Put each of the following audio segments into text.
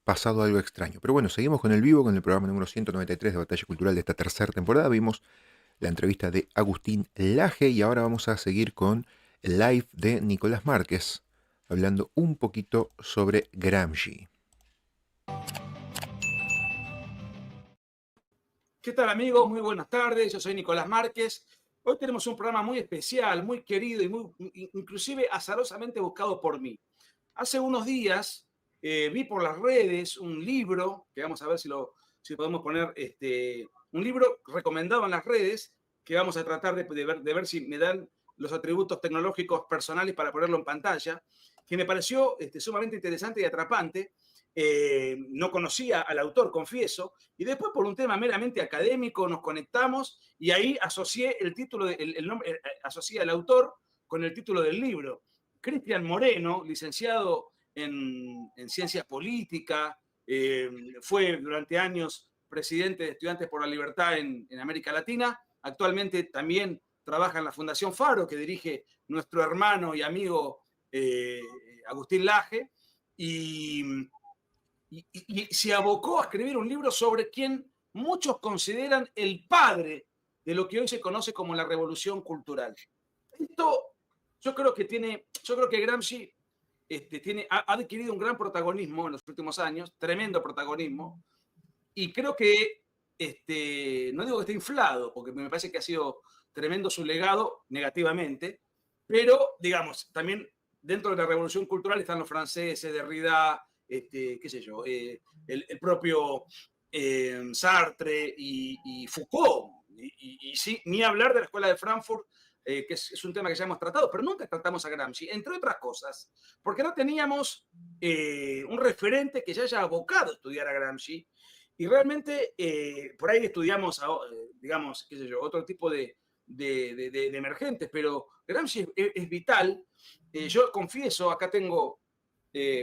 pasado algo extraño. Pero bueno, seguimos con el vivo, con el programa número 193 de Batalla Cultural de esta tercera temporada. Vimos la entrevista de Agustín Laje y ahora vamos a seguir con el live de Nicolás Márquez, hablando un poquito sobre Gramsci. ¿Qué tal, amigos? Muy buenas tardes. Yo soy Nicolás Márquez. Hoy tenemos un programa muy especial, muy querido y inclusive azarosamente buscado por mí. Hace unos días vi por las redes un libro, que vamos a ver si podemos poner, un libro recomendado en las redes, que vamos a tratar de ver si me dan los atributos tecnológicos personales para ponerlo en pantalla, que me pareció sumamente interesante y atrapante. No conocía al autor, confieso, y después por un tema meramente académico nos conectamos y ahí asocié el título, el nombre, asocié al autor con el título del libro. Cristian Moreno, licenciado en Ciencias Políticas, fue durante años presidente de Estudiantes por la Libertad en América Latina, actualmente también trabaja en la Fundación Faro, que dirige nuestro hermano y amigo Agustín Laje, y se abocó a escribir un libro sobre quien muchos consideran el padre de lo que hoy se conoce como la revolución cultural. Esto yo creo que Gramsci ha adquirido un gran protagonismo en los últimos años, tremendo protagonismo, y creo que, no digo que esté inflado, porque me parece que ha sido tremendo su legado negativamente, pero, digamos, también dentro de la revolución cultural están los franceses, Derrida, qué sé yo, el propio Sartre y Foucault, y sí, ni hablar de la Escuela de Frankfurt, que es un tema que ya hemos tratado, pero nunca tratamos a Gramsci, entre otras cosas, porque no teníamos un referente que ya haya abocado a estudiar a Gramsci, y realmente por ahí estudiamos, digamos, qué sé yo, otro tipo de emergentes, pero Gramsci es vital. Yo confieso, acá tengo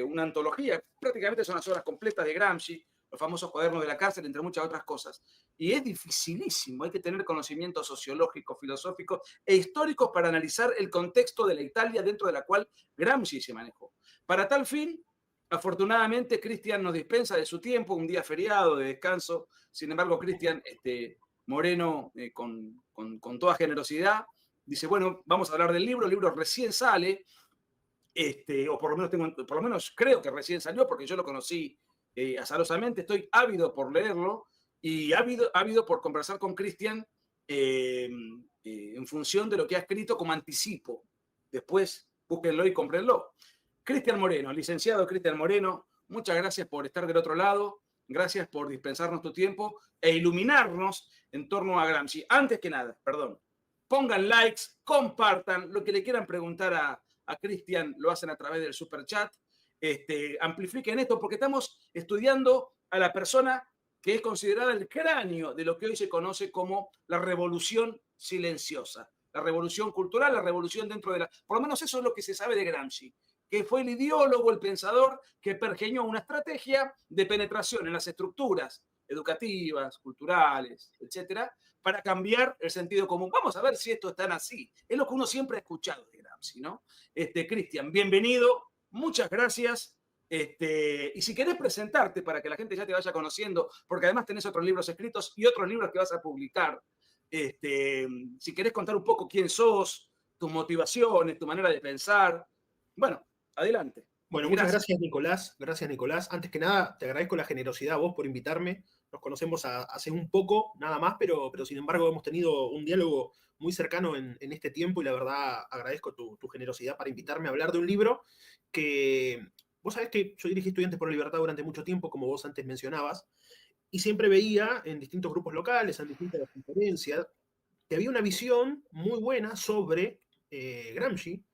una antología, prácticamente son las obras completas de Gramsci, los famosos cuadernos de la cárcel, entre muchas otras cosas. Y es dificilísimo, hay que tener conocimientos sociológicos, filosóficos e históricos para analizar el contexto de la Italia dentro de la cual Gramsci se manejó. Para tal fin, afortunadamente, Cristian nos dispensa de su tiempo, un día feriado de descanso. Sin embargo, Cristian Moreno, con toda generosidad, dice, bueno, vamos a hablar del libro. El libro recién sale, o por lo menos creo que recién salió, porque yo lo conocí azarosamente. Estoy ávido por leerlo y ávido por conversar con Cristian en función de lo que ha escrito como anticipo. Después, búsquenlo y cómprenlo. Cristian Moreno, licenciado Cristian Moreno, muchas gracias por estar del otro lado, gracias por dispensarnos tu tiempo e iluminarnos en torno a Gramsci. Antes que nada, perdón, pongan likes, compartan, lo que le quieran preguntar a Cristian lo hacen a través del super chat, amplifiquen esto porque estamos estudiando a la persona que es considerada el cráneo de lo que hoy se conoce como la revolución silenciosa, la revolución cultural, la revolución dentro de la... Por lo menos eso es lo que se sabe de Gramsci, que fue el ideólogo, el pensador que pergeñó una estrategia de penetración en las estructuras educativas, culturales, etcétera, para cambiar el sentido común. Vamos a ver si esto es tan así. Es lo que uno siempre ha escuchado de Gramsci, ¿no? Cristian, bienvenido, muchas gracias. Y si querés presentarte para que la gente ya te vaya conociendo, porque además tenés otros libros escritos y otros libros que vas a publicar, si querés contar un poco quién sos, tus motivaciones, tu manera de pensar, bueno, adelante. Bueno, muchas gracias, Nicolás. Gracias, Nicolás. Antes que nada, te agradezco la generosidad a vos por invitarme. Nos conocemos hace un poco, nada más, pero sin embargo hemos tenido un diálogo muy cercano en este tiempo y la verdad agradezco tu generosidad para invitarme a hablar de un libro que... Vos sabés que yo dirigí Estudiantes por la Libertad durante mucho tiempo, como vos antes mencionabas, y siempre veía en distintos grupos locales, en distintas conferencias, que había una visión muy buena sobre Gramsci,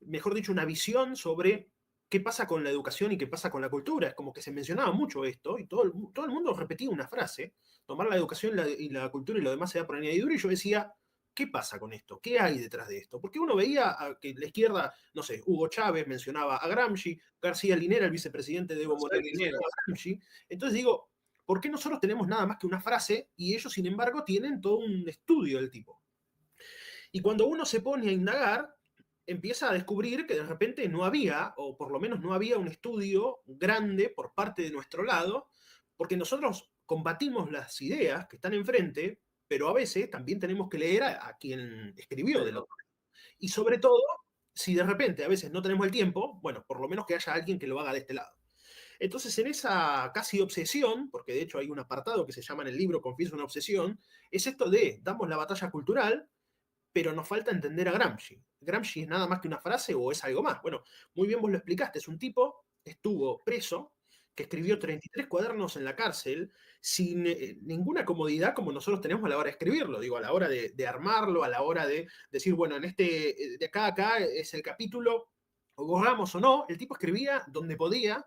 mejor dicho, una visión sobre qué pasa con la educación y qué pasa con la cultura. Es como que se mencionaba mucho esto y todo el mundo repetía una frase, tomar la educación y la cultura y lo demás se da por añadidura, y yo decía, ¿qué pasa con esto? ¿Qué hay detrás de esto? Porque uno veía que la izquierda, no sé, Hugo Chávez mencionaba a Gramsci, García Linera, el vicepresidente de Evo Morales, mencionaba a Gramsci. Entonces digo, ¿por qué nosotros tenemos nada más que una frase y ellos, sin embargo, tienen todo un estudio del tipo? Y cuando uno se pone a indagar, empieza a descubrir que de repente no había, o por lo menos no había un estudio grande por parte de nuestro lado, porque nosotros combatimos las ideas que están enfrente, pero a veces también tenemos que leer a quien escribió del otro. Y sobre todo, si de repente a veces no tenemos el tiempo, bueno, por lo menos que haya alguien que lo haga de este lado. Entonces, en esa casi obsesión, porque de hecho hay un apartado que se llama en el libro Confieso una obsesión, es esto de damos la batalla cultural, pero nos falta entender a Gramsci. ¿Gramsci es nada más que una frase o es algo más? Bueno, muy bien vos lo explicaste, es un tipo que estuvo preso, que escribió 33 cuadernos en la cárcel, sin ninguna comodidad como nosotros tenemos a la hora de escribirlo, digo, a la hora de armarlo, a la hora de decir, bueno, en este, de acá a acá es el capítulo, o borramos o no, el tipo escribía donde podía,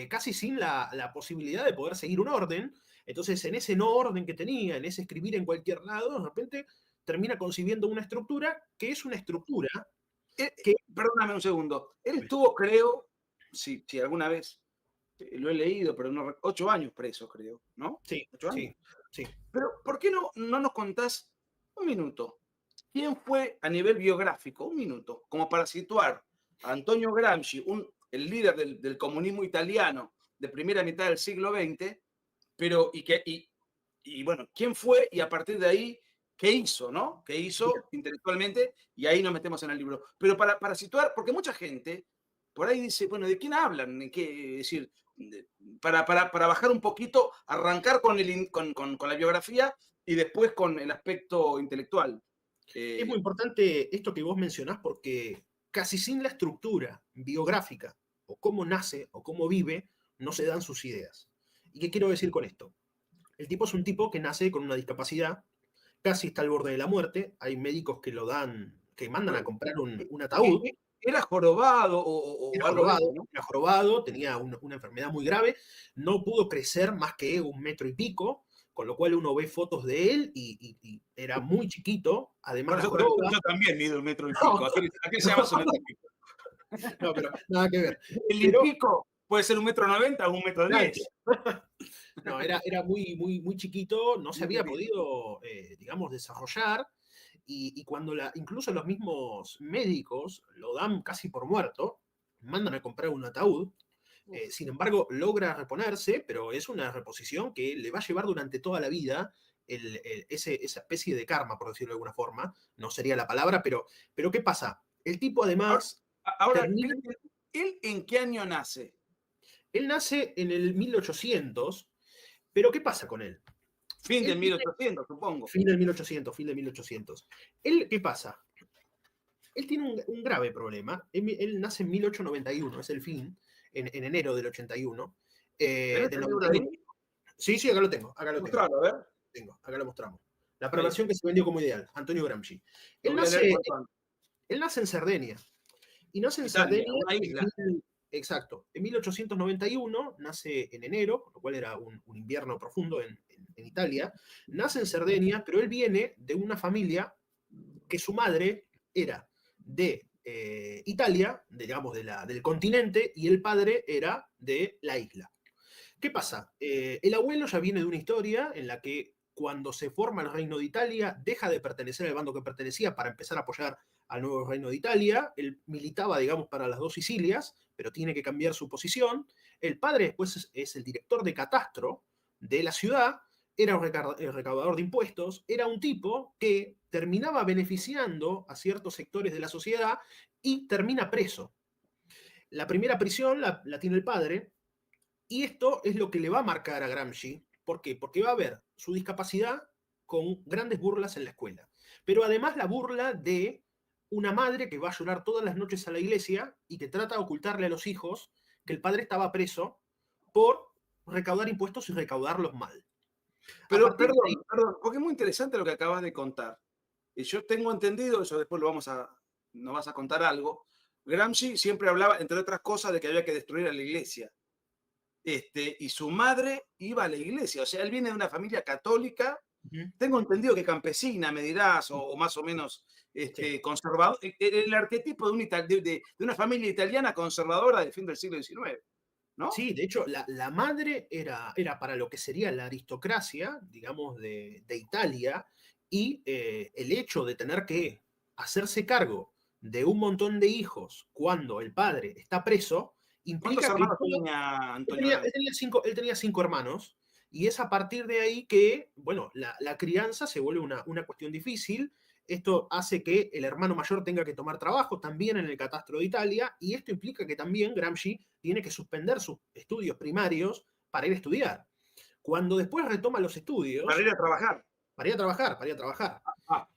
casi sin la posibilidad de poder seguir un orden. Entonces, en ese no orden que tenía, en ese escribir en cualquier lado, de repente termina concibiendo una estructura que es una estructura que... Perdóname un segundo. Él estuvo, creo, si alguna vez lo he leído, pero no, 8 años preso, creo, ¿no? Sí, 8 años. sí. Pero, ¿por qué no nos contás un minuto? ¿Quién fue a nivel biográfico? Un minuto, como para situar a Antonio Gramsci, el líder del comunismo italiano de primera mitad del siglo XX, pero y bueno, ¿quién fue? Y a partir de ahí, ¿qué hizo, no? ¿Qué hizo intelectualmente? Y ahí nos metemos en el libro. Pero para situar, porque mucha gente por ahí dice, bueno, ¿de quién hablan? ¿Qué, es decir, para bajar un poquito, arrancar con la biografía y después con el aspecto intelectual. Es muy importante esto que vos mencionás porque casi sin la estructura biográfica o cómo nace o cómo vive, no se dan sus ideas. ¿Y qué quiero decir con esto? El tipo es un tipo que nace con una discapacidad, casi está al borde de la muerte, hay médicos que lo dan, que mandan a comprar un ataúd. ¿Era jorobado o era algo jorobado, de eso, ¿no? era jorobado, tenía una enfermedad muy grave, no pudo crecer más que 1,5 metros, con lo cual uno ve fotos de él y era muy chiquito, además la joroba... Yo también mido 1,5 metros. ¿A qué se llama 1,5 metros? No, pero nada que ver. El Pero, pico puede ser 1,90 m o 1,10 m. no, era muy chiquito, no se había podido, digamos, desarrollar, y cuando incluso los mismos médicos lo dan casi por muerto, mandan a comprar un ataúd, sin embargo, logra reponerse, pero es una reposición que le va a llevar durante toda la vida esa especie de karma, por decirlo de alguna forma. No sería la palabra, pero ¿qué pasa? El tipo además... Ahora, ¿él en qué año nace? Él nace en el 1800, pero ¿qué pasa con él? Fin del 1800, supongo. Fin del 1800. ¿Él qué pasa? Él tiene un grave problema. Él nace en 1891, es el fin, en enero del 81. Del 91. Sí, acá lo tengo. Mostralo, a ver. Acá lo mostramos. La programación que se vendió como ideal, Antonio Gramsci. Él nace en Cerdeña. Y nace en Italia, Cerdeña. una isla. Exacto. En 1891 nace en enero, por lo cual era un invierno profundo en Italia. Nace en Cerdeña, pero él viene de una familia que su madre era de Italia, digamos del continente, y el padre era de la isla. ¿Qué pasa? El abuelo ya viene de una historia en la que cuando se forma el Reino de Italia, deja de pertenecer al bando que pertenecía para empezar a apoyar al nuevo Reino de Italia. Él militaba, digamos, para las 2 Sicilias, pero tiene que cambiar su posición. El padre después es el director de catastro de la ciudad, era un recaudador de impuestos, era un tipo que terminaba beneficiando a ciertos sectores de la sociedad y termina preso. La primera prisión la tiene el padre, y esto es lo que le va a marcar a Gramsci. ¿Por qué? Porque va a ver su discapacidad con grandes burlas en la escuela. Pero además la burla de una madre que va a llorar todas las noches a la iglesia y que trata de ocultarle a los hijos que el padre estaba preso por recaudar impuestos y recaudarlos mal. Pero perdón, porque es muy interesante lo que acabas de contar. Y yo tengo entendido, eso después nos vas a contar algo. Gramsci siempre hablaba, entre otras cosas, de que había que destruir a la iglesia. Y su madre iba a la iglesia, o sea, él viene de una familia católica, tengo entendido que campesina, me dirás, o más o menos Sí. conservador, el arquetipo de una familia italiana conservadora del fin del siglo XIX, ¿no? Sí, de hecho, la madre era para lo que sería la aristocracia, digamos, de Italia, y el hecho de tener que hacerse cargo de un montón de hijos cuando el padre está preso, ¿Cuántos implica que hermanos tenía Antonio Gramsci? él tenía 5 hermanos, y es a partir de ahí que, bueno, la crianza se vuelve una cuestión difícil. Esto hace que el hermano mayor tenga que tomar trabajo también en el catastro de Italia, y esto implica que también Gramsci tiene que suspender sus estudios primarios para ir a estudiar. Cuando después retoma los Para estudios, ir a trabajar. para ir a trabajar. Ah,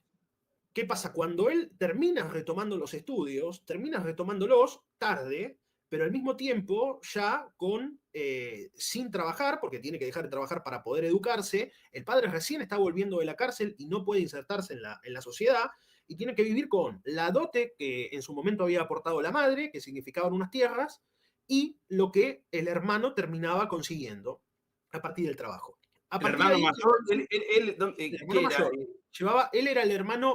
¿Qué pasa? Cuando él termina retomando los estudios, termina retomándolos tarde, pero al mismo tiempo ya sin trabajar, porque tiene que dejar de trabajar para poder educarse. El padre recién está volviendo de la cárcel y no puede insertarse en la sociedad, y tiene que vivir con la dote que en su momento había aportado la madre, que significaban unas tierras, y lo que el hermano terminaba consiguiendo a partir del trabajo. A el partir de hermano ahí, mayor, el hermano ¿qué era? mayor, él era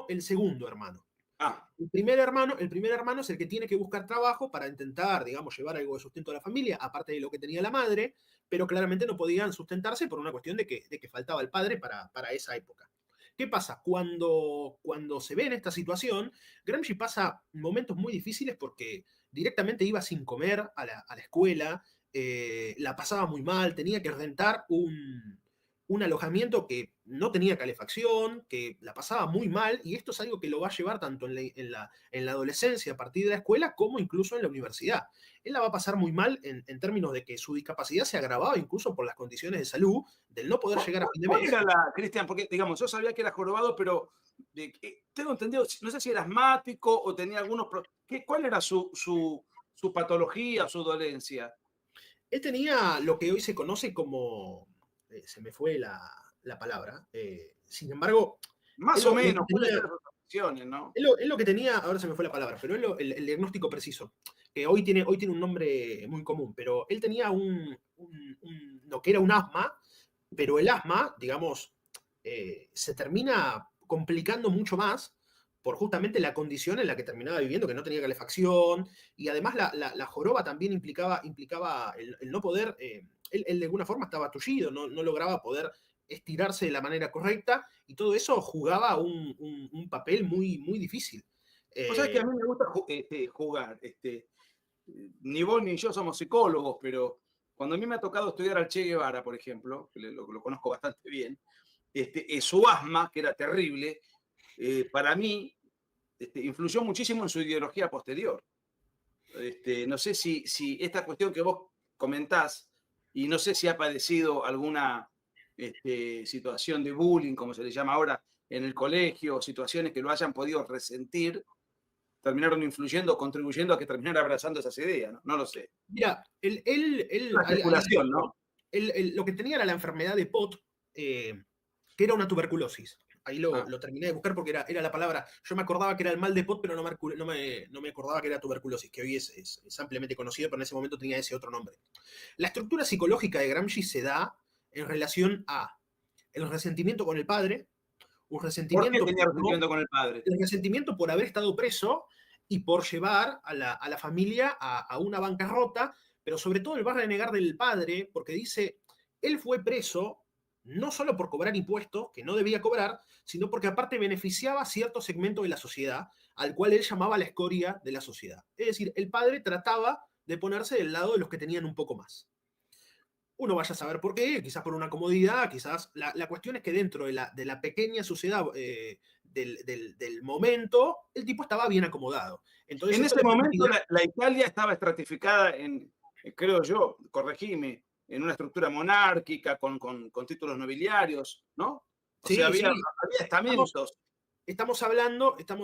el segundo hermano. Ah, El primer hermano es el que tiene que buscar trabajo para intentar, digamos, llevar algo de sustento a la familia, aparte de lo que tenía la madre, pero claramente no podían sustentarse por una cuestión de que faltaba el padre para esa época. ¿Qué pasa? Cuando se ve en esta situación, Gramsci pasa momentos muy difíciles porque directamente iba sin comer a la escuela, la pasaba muy mal, tenía que rentar un alojamiento que no tenía calefacción, que la pasaba muy mal, y esto es algo que lo va a llevar tanto en la adolescencia a partir de la escuela como incluso en la universidad. Él la va a pasar muy mal en términos de que su discapacidad se agravaba incluso por las condiciones de salud, del no poder llegar a fin de ¿cuál mes. era Cristian? Porque, digamos, yo sabía que era jorobado, pero tengo entendido, no sé si era asmático o tenía algunos. ¿Cuál era su patología, su dolencia? Él tenía lo que hoy se conoce como, se me fue la palabra, sin embargo, él Más o lo que menos, puede tenía, ser sus afecciones, ¿no? él lo que tenía, ahora se me fue la palabra, pero el diagnóstico preciso, que hoy tiene un nombre muy común, pero él tenía lo que era un asma, pero el asma, digamos, se termina complicando mucho más por justamente la condición en la que terminaba viviendo, que no tenía calefacción, y además la joroba también implicaba el no poder, él de alguna forma estaba tullido, no lograba poder estirarse de la manera correcta, y todo eso jugaba un papel muy, muy difícil. Vos sabés que Eh, a mí me gusta jugar. Ni vos ni yo somos psicólogos, pero cuando a mí me ha tocado estudiar al Che Guevara, por ejemplo, que lo conozco bastante bien, su asma, que era terrible, para mí influyó muchísimo en su ideología posterior. No sé si esta cuestión que vos comentás, y no sé si ha padecido alguna situación de bullying, como se le llama ahora, en el colegio, situaciones que lo hayan podido resentir, terminaron influyendo, contribuyendo a que terminara abrazando esas ideas, ¿no? No lo sé. Mira, Una especulación, ¿no? lo que tenía era la enfermedad de Pott, que era una tuberculosis. Ahí Ah, lo terminé de buscar porque era la palabra. Yo me acordaba que era el mal de Pott, pero no me acordaba que era tuberculosis, que hoy es ampliamente conocido, pero en ese momento tenía ese otro nombre. La estructura psicológica de Gramsci se da en relación a el resentimiento con el padre, un ¿por qué resentimiento tenía resentimiento con el padre? el resentimiento por haber estado preso y por llevar a la familia a una bancarrota, pero sobre todo él va a renegar del padre porque dice, él fue preso no solo por cobrar impuestos, que no debía cobrar, sino porque aparte beneficiaba a cierto segmento de la sociedad, al cual él llamaba la escoria de la sociedad. Es decir, el padre trataba de ponerse del lado de los que tenían un poco más. Uno vaya a saber por qué, quizás por una comodidad, quizás la cuestión es que dentro de la pequeña sociedad del momento, el tipo estaba bien acomodado. Entonces En esto ese le momento permitía, la Italia estaba estratificada en, creo yo, corregime, en una estructura monárquica con títulos nobiliarios, ¿no? O sea, sí, había sí, estamos, estamentos. estamos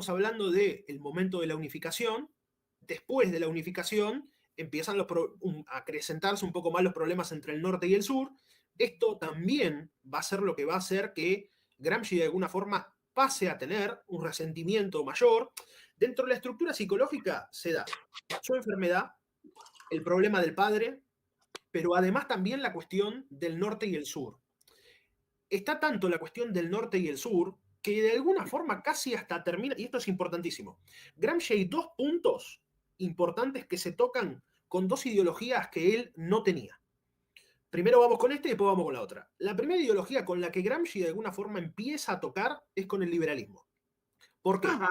hablando del momento de la unificación. Después de la unificación empiezan a acrecentarse un poco más los problemas entre el norte y el sur. Esto también va a ser lo que va a hacer que Gramsci de alguna forma pase a tener un resentimiento mayor. Dentro de la estructura psicológica se da su enfermedad, el problema del padre, pero además también la cuestión del norte y el sur. Está tanto la cuestión del norte y el sur que de alguna forma casi hasta termina, y esto es importantísimo, Gramsci hay dos puntos importantes que se tocan con dos ideologías que él no tenía. Primero vamos con este y después vamos con la otra. La primera ideología con la que Gramsci de alguna forma empieza a tocar es con el liberalismo. ¿Por qué? Ajá.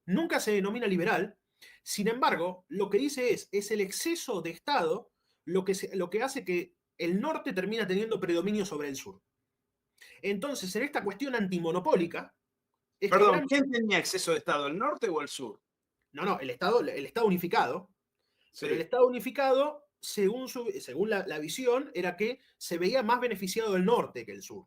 nunca se denomina liberal. Sin embargo, lo que dice es el exceso de Estado lo que hace que el norte termina teniendo predominio sobre el sur. Entonces, en esta cuestión antimonopólica, es que Perdón, Gramsci, ¿quién tenía exceso de Estado, el norte o el sur? no, el Estado unificado, pero el Sí. Estado unificado, según la visión, era que se veía más beneficiado el norte que el sur.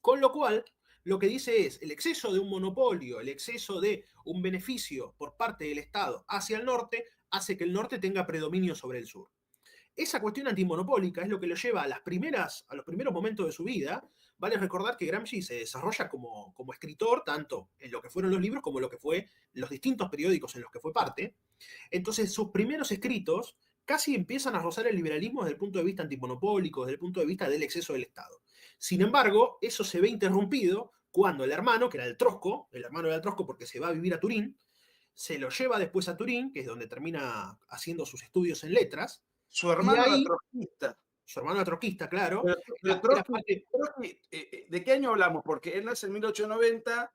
Con lo cual, lo que dice es, el exceso de un monopolio, el exceso de un beneficio por parte del Estado hacia el norte, hace que el norte tenga predominio sobre el sur. Esa cuestión antimonopólica es lo que lo lleva a los primeros momentos de su vida. Vale recordar que Gramsci se desarrolla como escritor, tanto en lo que fueron los libros como en lo que fue los distintos periódicos en los que fue parte. Entonces, sus primeros escritos casi empiezan a rozar el liberalismo desde el punto de vista antimonopólico, desde el punto de vista del exceso del Estado. Sin embargo, eso se ve interrumpido cuando el hermano, que era el hermano era el Trosco porque se va a vivir a Turín, se lo lleva después a Turín, que es donde termina haciendo sus estudios en letras, Su y hermano era ahí, trotskista. su hermano era trotskista, claro, Pero, pero era Trotsky, parte, ¿de qué año hablamos? Porque él nace en 1890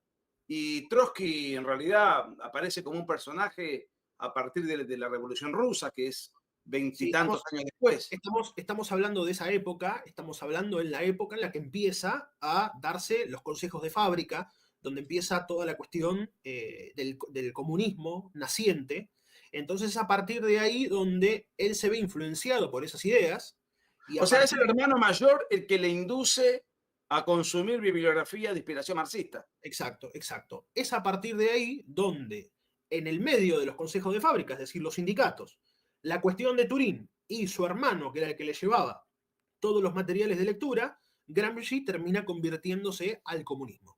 y Trotsky en realidad aparece como un personaje a partir de la Revolución Rusa, que es sí, veintitantos años después. estamos hablando de esa época, estamos hablando en la época en la que empieza a darse los consejos de fábrica, donde empieza toda la cuestión del comunismo naciente. Entonces, es a partir de ahí donde él se ve influenciado por esas ideas. Y O a sea, es partir el hermano mayor el que le induce a consumir bibliografía de inspiración marxista. Exacto, exacto. Es a partir de ahí donde, en el medio de los consejos de fábrica, es decir, los sindicatos, la cuestión de Turín y su hermano, que era el que le llevaba todos los materiales de lectura, Gramsci termina convirtiéndose al comunismo.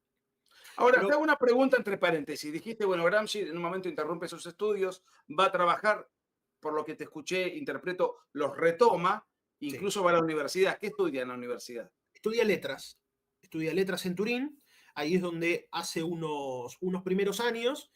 Ahora, Pero, te hago una pregunta entre paréntesis. Dijiste, bueno, Gramsci en un momento interrumpe sus estudios, va a trabajar, por lo que te escuché, interpreto, los retoma, sí, incluso va a la universidad. ¿Qué estudia en la universidad? estudia letras en Turín, ahí es donde hace unos primeros años,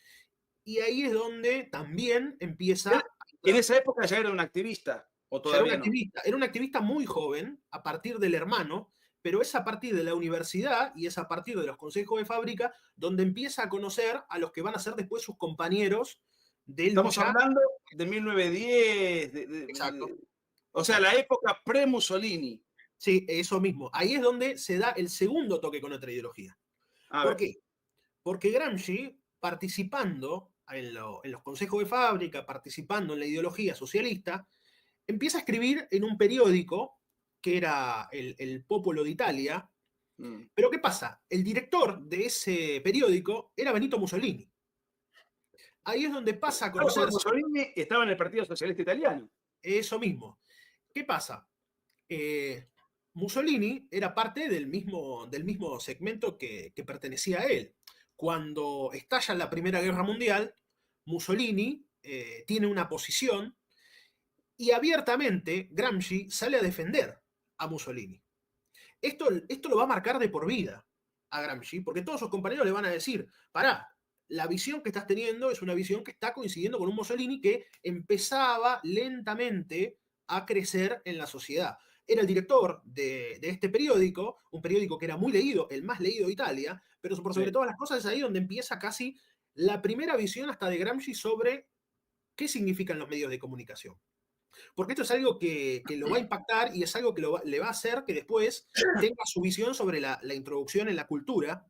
y ahí es donde también empieza Él, a en entrar. esa época ya era un activista, o Ya todavía no. era un activista muy joven, a partir del hermano, pero es a partir de la universidad y es a partir de los consejos de fábrica donde empieza a conocer a los que van a ser después sus compañeros de Estamos lucha. hablando de 1910, Exacto, o sea, la exacto. época pre-Mussolini. Sí, eso mismo. Ahí es donde se da el segundo toque con otra ideología. A ¿Por ver, qué? Porque Gramsci, participando en los consejos de fábrica, participando en la ideología socialista, empieza a escribir en un periódico que era el Popolo d'Italia. mm. Pero ¿qué pasa? El director de ese periódico era Benito Mussolini. Ahí es donde pasa a Claro, porque conocerse Mussolini estaba en el Partido Socialista Italiano. eso mismo. ¿Qué pasa? Eh, Mussolini era parte del mismo segmento que pertenecía a él. Cuando estalla la Primera Guerra Mundial, Mussolini tiene una posición y abiertamente Gramsci sale a defender a Mussolini. Esto lo va a marcar de por vida a Gramsci, porque todos sus compañeros le van a decir, pará, la visión que estás teniendo es una visión que está coincidiendo con un Mussolini que empezaba lentamente a crecer en la sociedad. Era el director de este periódico, un periódico que era muy leído, el más leído de Italia, pero por sobre Sí. todas las cosas es ahí donde empieza casi la primera visión hasta de Gramsci sobre qué significan los medios de comunicación. Porque esto es algo que lo va a impactar y es algo que le va a hacer que después tenga su visión sobre la introducción en la cultura.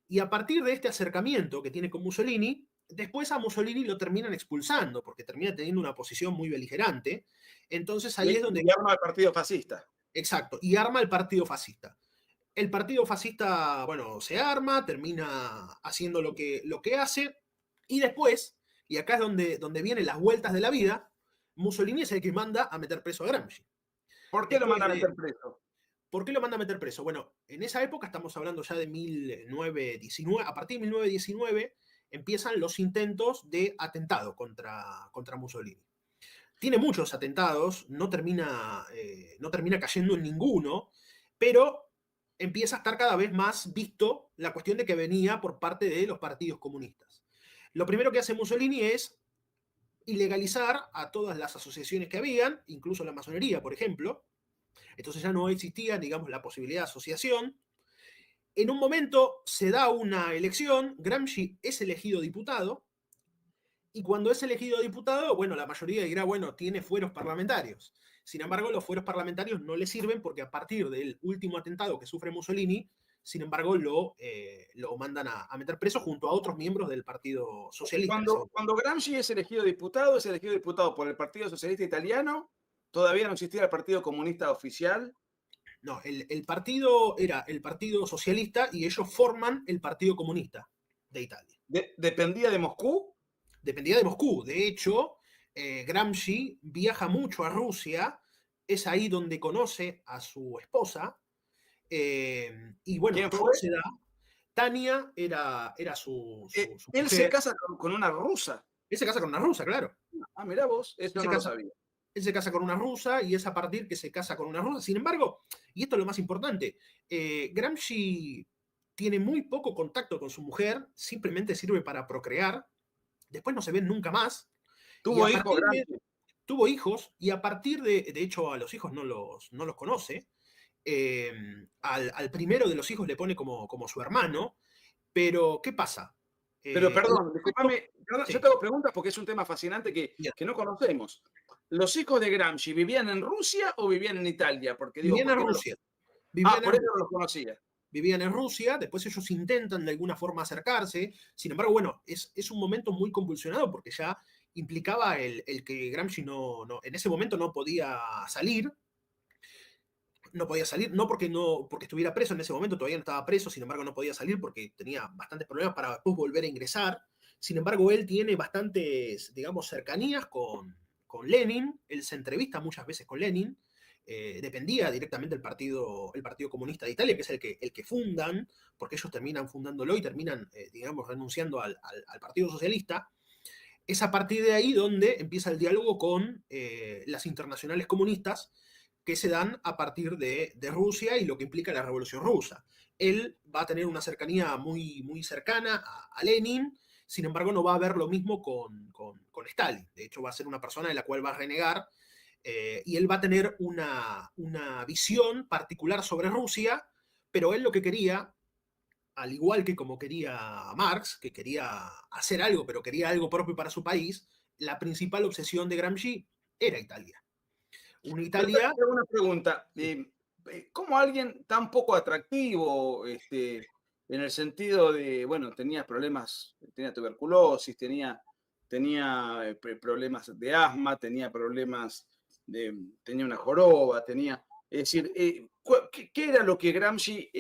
Y a partir de este acercamiento que tiene con Mussolini, después a Mussolini lo terminan expulsando, porque termina teniendo una posición muy beligerante. Entonces ahí es donde, Y arma el Partido Fascista. exacto, y arma el partido fascista. El partido fascista, bueno, se arma, termina haciendo lo que hace, y después, y acá es donde vienen las vueltas de la vida, Mussolini es el que manda a meter preso a Gramsci. ¿Por qué lo Después mandan a de, meter preso? ¿Por qué lo manda a meter preso? Bueno, en esa época estamos hablando ya de 1919, a partir de 1919 empiezan los intentos de atentado contra Mussolini. Tiene muchos atentados, no termina cayendo en ninguno, pero empieza a estar cada vez más visto la cuestión de que venía por parte de los partidos comunistas. Lo primero que hace Mussolini es ilegalizar a todas las asociaciones que habían, incluso la masonería, por ejemplo. Entonces ya no existía, digamos, la posibilidad de asociación. En un momento se da una elección, Gramsci es elegido diputado, Y cuando es elegido diputado, bueno, la mayoría dirá, bueno, tiene fueros parlamentarios. Sin embargo, los fueros parlamentarios no le sirven porque a partir del último atentado que sufre Mussolini, sin embargo, lo mandan a meter preso junto a otros miembros del Partido Socialista en ese momento. Cuando Gramsci es elegido diputado por el Partido Socialista Italiano, todavía no existía el Partido Comunista oficial. No, el partido era el Partido Socialista y ellos forman el Partido Comunista de Italia. ¿Dependía de Moscú? Dependía de Moscú. De hecho, Gramsci viaja mucho a Rusia, es ahí donde conoce a su esposa, y bueno, ¿Quién todo fue? se da. Tania era su Él se mujer. casa con una rusa. Él se casa con una rusa, claro. Ah, mirá vos, eso Él se no lo casa, sabía. él se casa con una rusa y es a partir que se casa con una rusa. Sin embargo, y esto es lo más importante, Gramsci tiene muy poco contacto con su mujer, simplemente sirve para procrear, después no se ven nunca más. Y Tuvo a hijos partir de, Gramsci. tuvo hijos y a partir de hecho a los hijos no los conoce, al primero de los hijos le pone como su hermano, pero ¿qué pasa? Pero El perdón, aspecto- discúlpame, yo sí, te hago preguntas porque es un tema fascinante bien. que no conocemos. ¿Los hijos de Gramsci vivían en Rusia o vivían en Italia? Porque digo, Vivían en ¿por qué no Rusia, Ah, vivían en por eso no Rusia. los conocía. Vivían en Rusia, después ellos intentan de alguna forma acercarse, sin embargo, bueno, es un momento muy convulsionado porque ya implicaba el que Gramsci en ese momento no podía salir, no porque estuviera preso en ese momento, todavía no estaba preso, sin embargo no podía salir porque tenía bastantes problemas para después volver a ingresar. Sin embargo, él tiene bastantes, digamos, cercanías con Lenin, él se entrevista muchas veces con Lenin, dependía directamente el Partido Comunista de Italia, que es el que fundan, porque ellos terminan fundándolo y terminan, digamos, renunciando al Partido Socialista. Es a partir de ahí donde empieza el diálogo con las internacionales comunistas que se dan a partir de Rusia y lo que implica la Revolución Rusa. Él va a tener una cercanía muy, muy cercana a Lenin, sin embargo no va a ver lo mismo con Stalin. De hecho va a ser una persona de la cual va a renegar, y él va a tener una visión particular sobre Rusia, pero él lo que quería, al igual que como quería Marx, que quería hacer algo, pero quería algo propio para su país, la principal obsesión de Gramsci era Italia. Una Pero Italia. tengo una pregunta. Sí. ¿Cómo alguien tan poco atractivo, en el sentido de, bueno, tenía problemas, tenía tuberculosis, tenía problemas de asma, tenía una joroba, es decir, ¿qué era lo que Gramsci,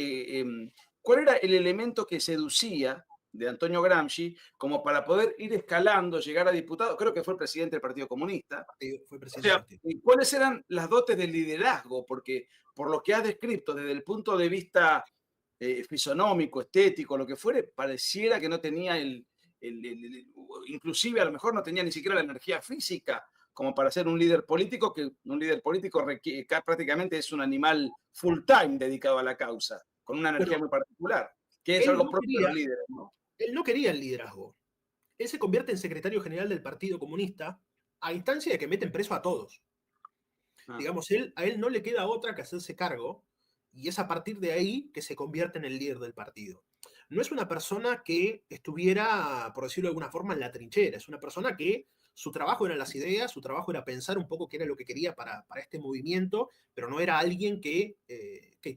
cuál era el elemento que seducía de Antonio Gramsci como para poder ir escalando, llegar a diputado? Creo que fue el presidente del Partido Comunista. Fue O presidente del sea, partido. ¿cuáles eran las dotes del liderazgo? Porque por lo que has descrito desde el punto de vista fisonómico, estético, lo que fuere, pareciera que no tenía inclusive a lo mejor no tenía ni siquiera la energía física como para ser un líder político, que un líder político prácticamente es un animal full time dedicado a la causa, con una energía Bueno, muy particular, que es él algo no propio de quería, los líderes, ¿no? él no quería el liderazgo. Él se convierte en secretario general del Partido Comunista a instancia de que meten preso a todos. Ah. Digamos, a él no le queda otra que hacerse cargo, y es a partir de ahí que se convierte en el líder del partido. No es una persona que estuviera, por decirlo de alguna forma, en la trinchera, es una persona que su trabajo eran las ideas, su trabajo era pensar un poco qué era lo que quería para este movimiento, pero no era alguien que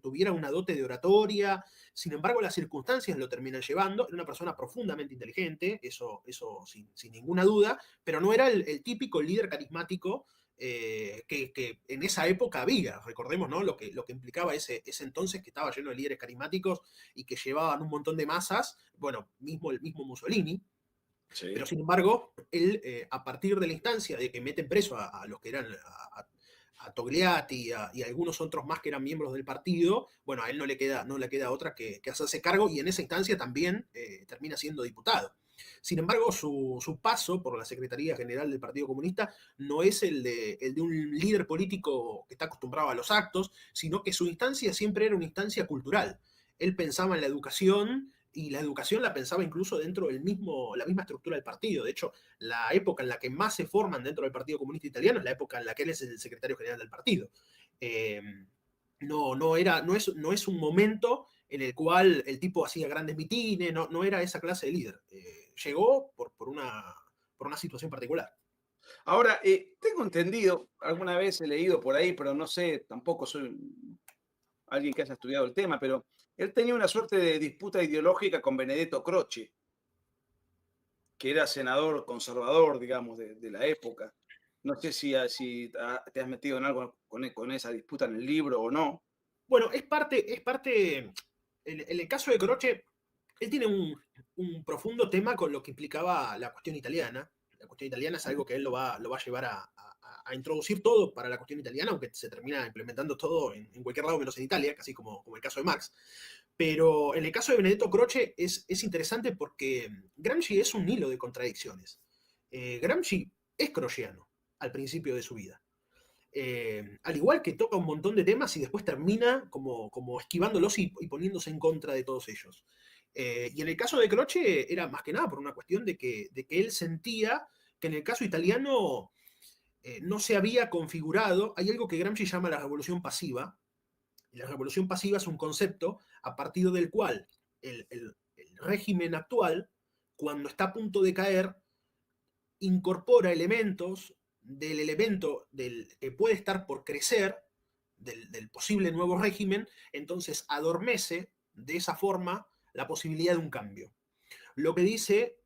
tuviera una dote de oratoria. Sin embargo, las circunstancias lo terminan llevando. Era una persona profundamente inteligente, eso sin ninguna duda, pero no era el típico líder carismático que en esa época había. Recordemos, ¿no?, lo que implicaba ese entonces, que estaba lleno de líderes carismáticos y que llevaban un montón de masas. Bueno, el mismo Mussolini. Sí. Pero sin embargo, él, a partir de la instancia de que meten preso a los que eran a Togliatti y a algunos otros más que eran miembros del partido, bueno, a él no le queda otra que hacerse cargo, y en esa instancia también termina siendo diputado. Sin embargo, su paso por la Secretaría General del Partido Comunista no es el de un líder político que está acostumbrado a los actos, sino que su instancia siempre era una instancia cultural. Él pensaba en la educación, y la educación la pensaba incluso dentro la misma estructura del partido. De hecho, la época en la que más se forman dentro del Partido Comunista Italiano es la época en la que él es el secretario general del partido. No es un momento en el cual el tipo hacía grandes mitines, no era esa clase de líder. Llegó por por una situación particular. Ahora, tengo entendido, alguna vez he leído por ahí, pero no sé, tampoco soy alguien que haya estudiado el tema, pero él tenía una suerte de disputa ideológica con Benedetto Croce, que era senador conservador, digamos, de la época. No sé si te has metido en algo con esa disputa en el libro o no. Bueno, en el caso de Croce, él tiene un profundo tema con lo que implicaba la cuestión italiana. La cuestión italiana es algo que él lo va a llevar a introducir todo para la cuestión italiana, aunque se termina implementando todo en cualquier lado menos en Italia, casi como el caso de Marx. Pero en el caso de Benedetto Croce es interesante porque Gramsci es un hilo de contradicciones. Gramsci es crociano al principio de su vida. Al igual que toca un montón de temas y después termina como esquivándolos y poniéndose en contra de todos ellos. Y en el caso de Croce era más que nada por una cuestión de que él sentía que en el caso italiano no se había configurado, hay algo que Gramsci llama la revolución pasiva, y la revolución pasiva es un concepto a partir del cual el régimen actual, cuando está a punto de caer, incorpora elementos del elemento que puede estar por crecer, del posible nuevo régimen, entonces adormece de esa forma la posibilidad de un cambio. Lo que dice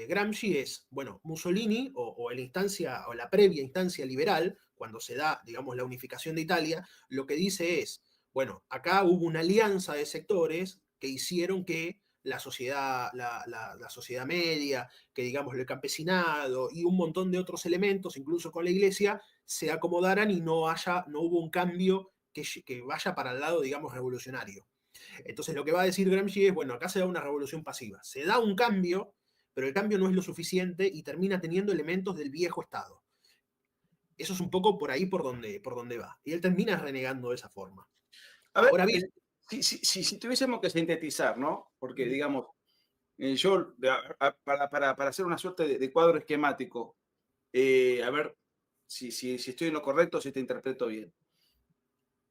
Gramsci es, bueno, Mussolini o la previa instancia liberal, cuando se da, digamos, la unificación de Italia, lo que dice es, bueno, acá hubo una alianza de sectores que hicieron que la sociedad, la sociedad media, que digamos el campesinado y un montón de otros elementos, incluso con la iglesia, se acomodaran y no hubo un cambio que vaya para el lado, digamos, revolucionario. Entonces lo que va a decir Gramsci es, bueno, acá se da una revolución pasiva. Se da un cambio, pero el cambio no es lo suficiente y termina teniendo elementos del viejo Estado. Eso es un poco por ahí por donde va. Y él termina renegando de esa forma. A ver, Ahora bien, si tuviésemos que sintetizar, ¿no? Porque, digamos, yo, para hacer una suerte de cuadro esquemático, a ver si estoy en lo correcto, si te interpreto bien.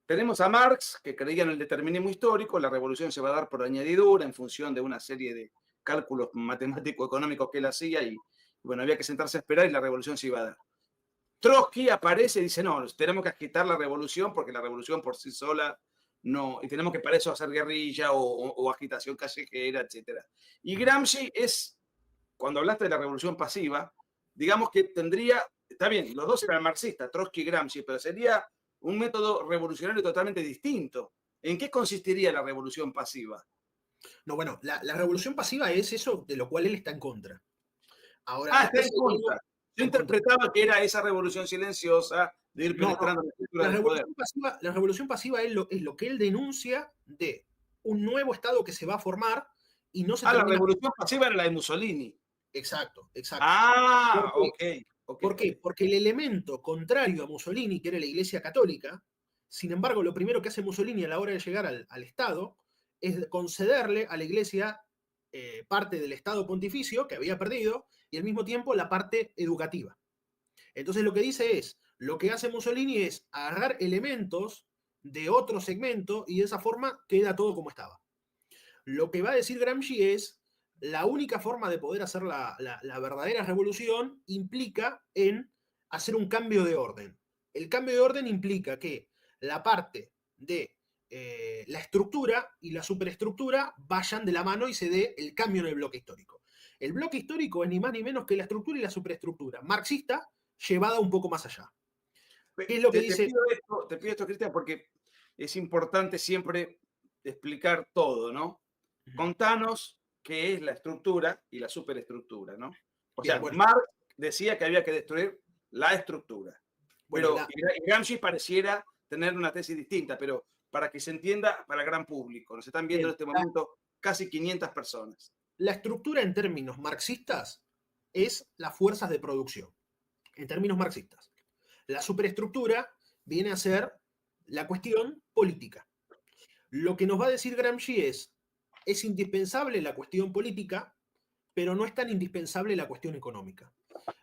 Tenemos a Marx, que creía en el determinismo histórico, la revolución se va a dar por añadidura en función de una serie de cálculos matemático-económicos que él hacía y, bueno, había que sentarse a esperar y la revolución se iba a dar. Trotsky aparece y dice, no, tenemos que agitar la revolución porque la revolución por sí sola no, y tenemos que para eso hacer guerrilla o agitación callejera, etc. Y Gramsci es, cuando hablaste de la revolución pasiva, digamos que tendría, está bien, los dos eran marxistas, Trotsky y Gramsci, pero sería un método revolucionario totalmente distinto. ¿En qué consistiría la revolución pasiva? no, bueno, la revolución pasiva es eso de lo cual él está en contra. Ahora, Está después en contra. Yo en contra. interpretaba que era esa revolución silenciosa de ir No, penetrando la estructura del poder. la revolución pasiva es lo que él denuncia de un nuevo Estado que se va a formar y no se La termina. revolución pasiva era la de Mussolini. Exacto, exacto. ¿Por Ah, qué? ok. ¿Por qué? Porque el elemento contrario a Mussolini, que era la Iglesia Católica, sin embargo, lo primero que hace Mussolini a la hora de llegar al Estado es concederle a la Iglesia parte del Estado pontificio que había perdido y al mismo tiempo la parte educativa. Entonces lo que dice es, lo que hace Mussolini es agarrar elementos de otro segmento y de esa forma queda todo como estaba. Lo que va a decir Gramsci es, la única forma de poder hacer la verdadera revolución implica en hacer un cambio de orden. El cambio de orden implica que la parte de la estructura y la superestructura vayan de la mano y se dé el cambio en el bloque histórico. El bloque histórico es ni más ni menos que la estructura y la superestructura marxista llevada un poco más allá. ¿Qué es lo que dice? Te pido esto, Cristian, porque es importante siempre explicar todo, ¿no? Contanos qué es la estructura y la superestructura, ¿no? O Bien, sea, bueno, Marx decía que había que destruir la estructura, bueno pero Gramsci pareciera tener una tesis distinta, pero para que se entienda para el gran público, nos están viendo bien, en este momento casi 500 personas. la estructura en términos marxistas es las fuerzas de producción, en términos marxistas. La superestructura viene a ser la cuestión política. Lo que nos va a decir Gramsci es indispensable la cuestión política, pero no es tan indispensable la cuestión económica.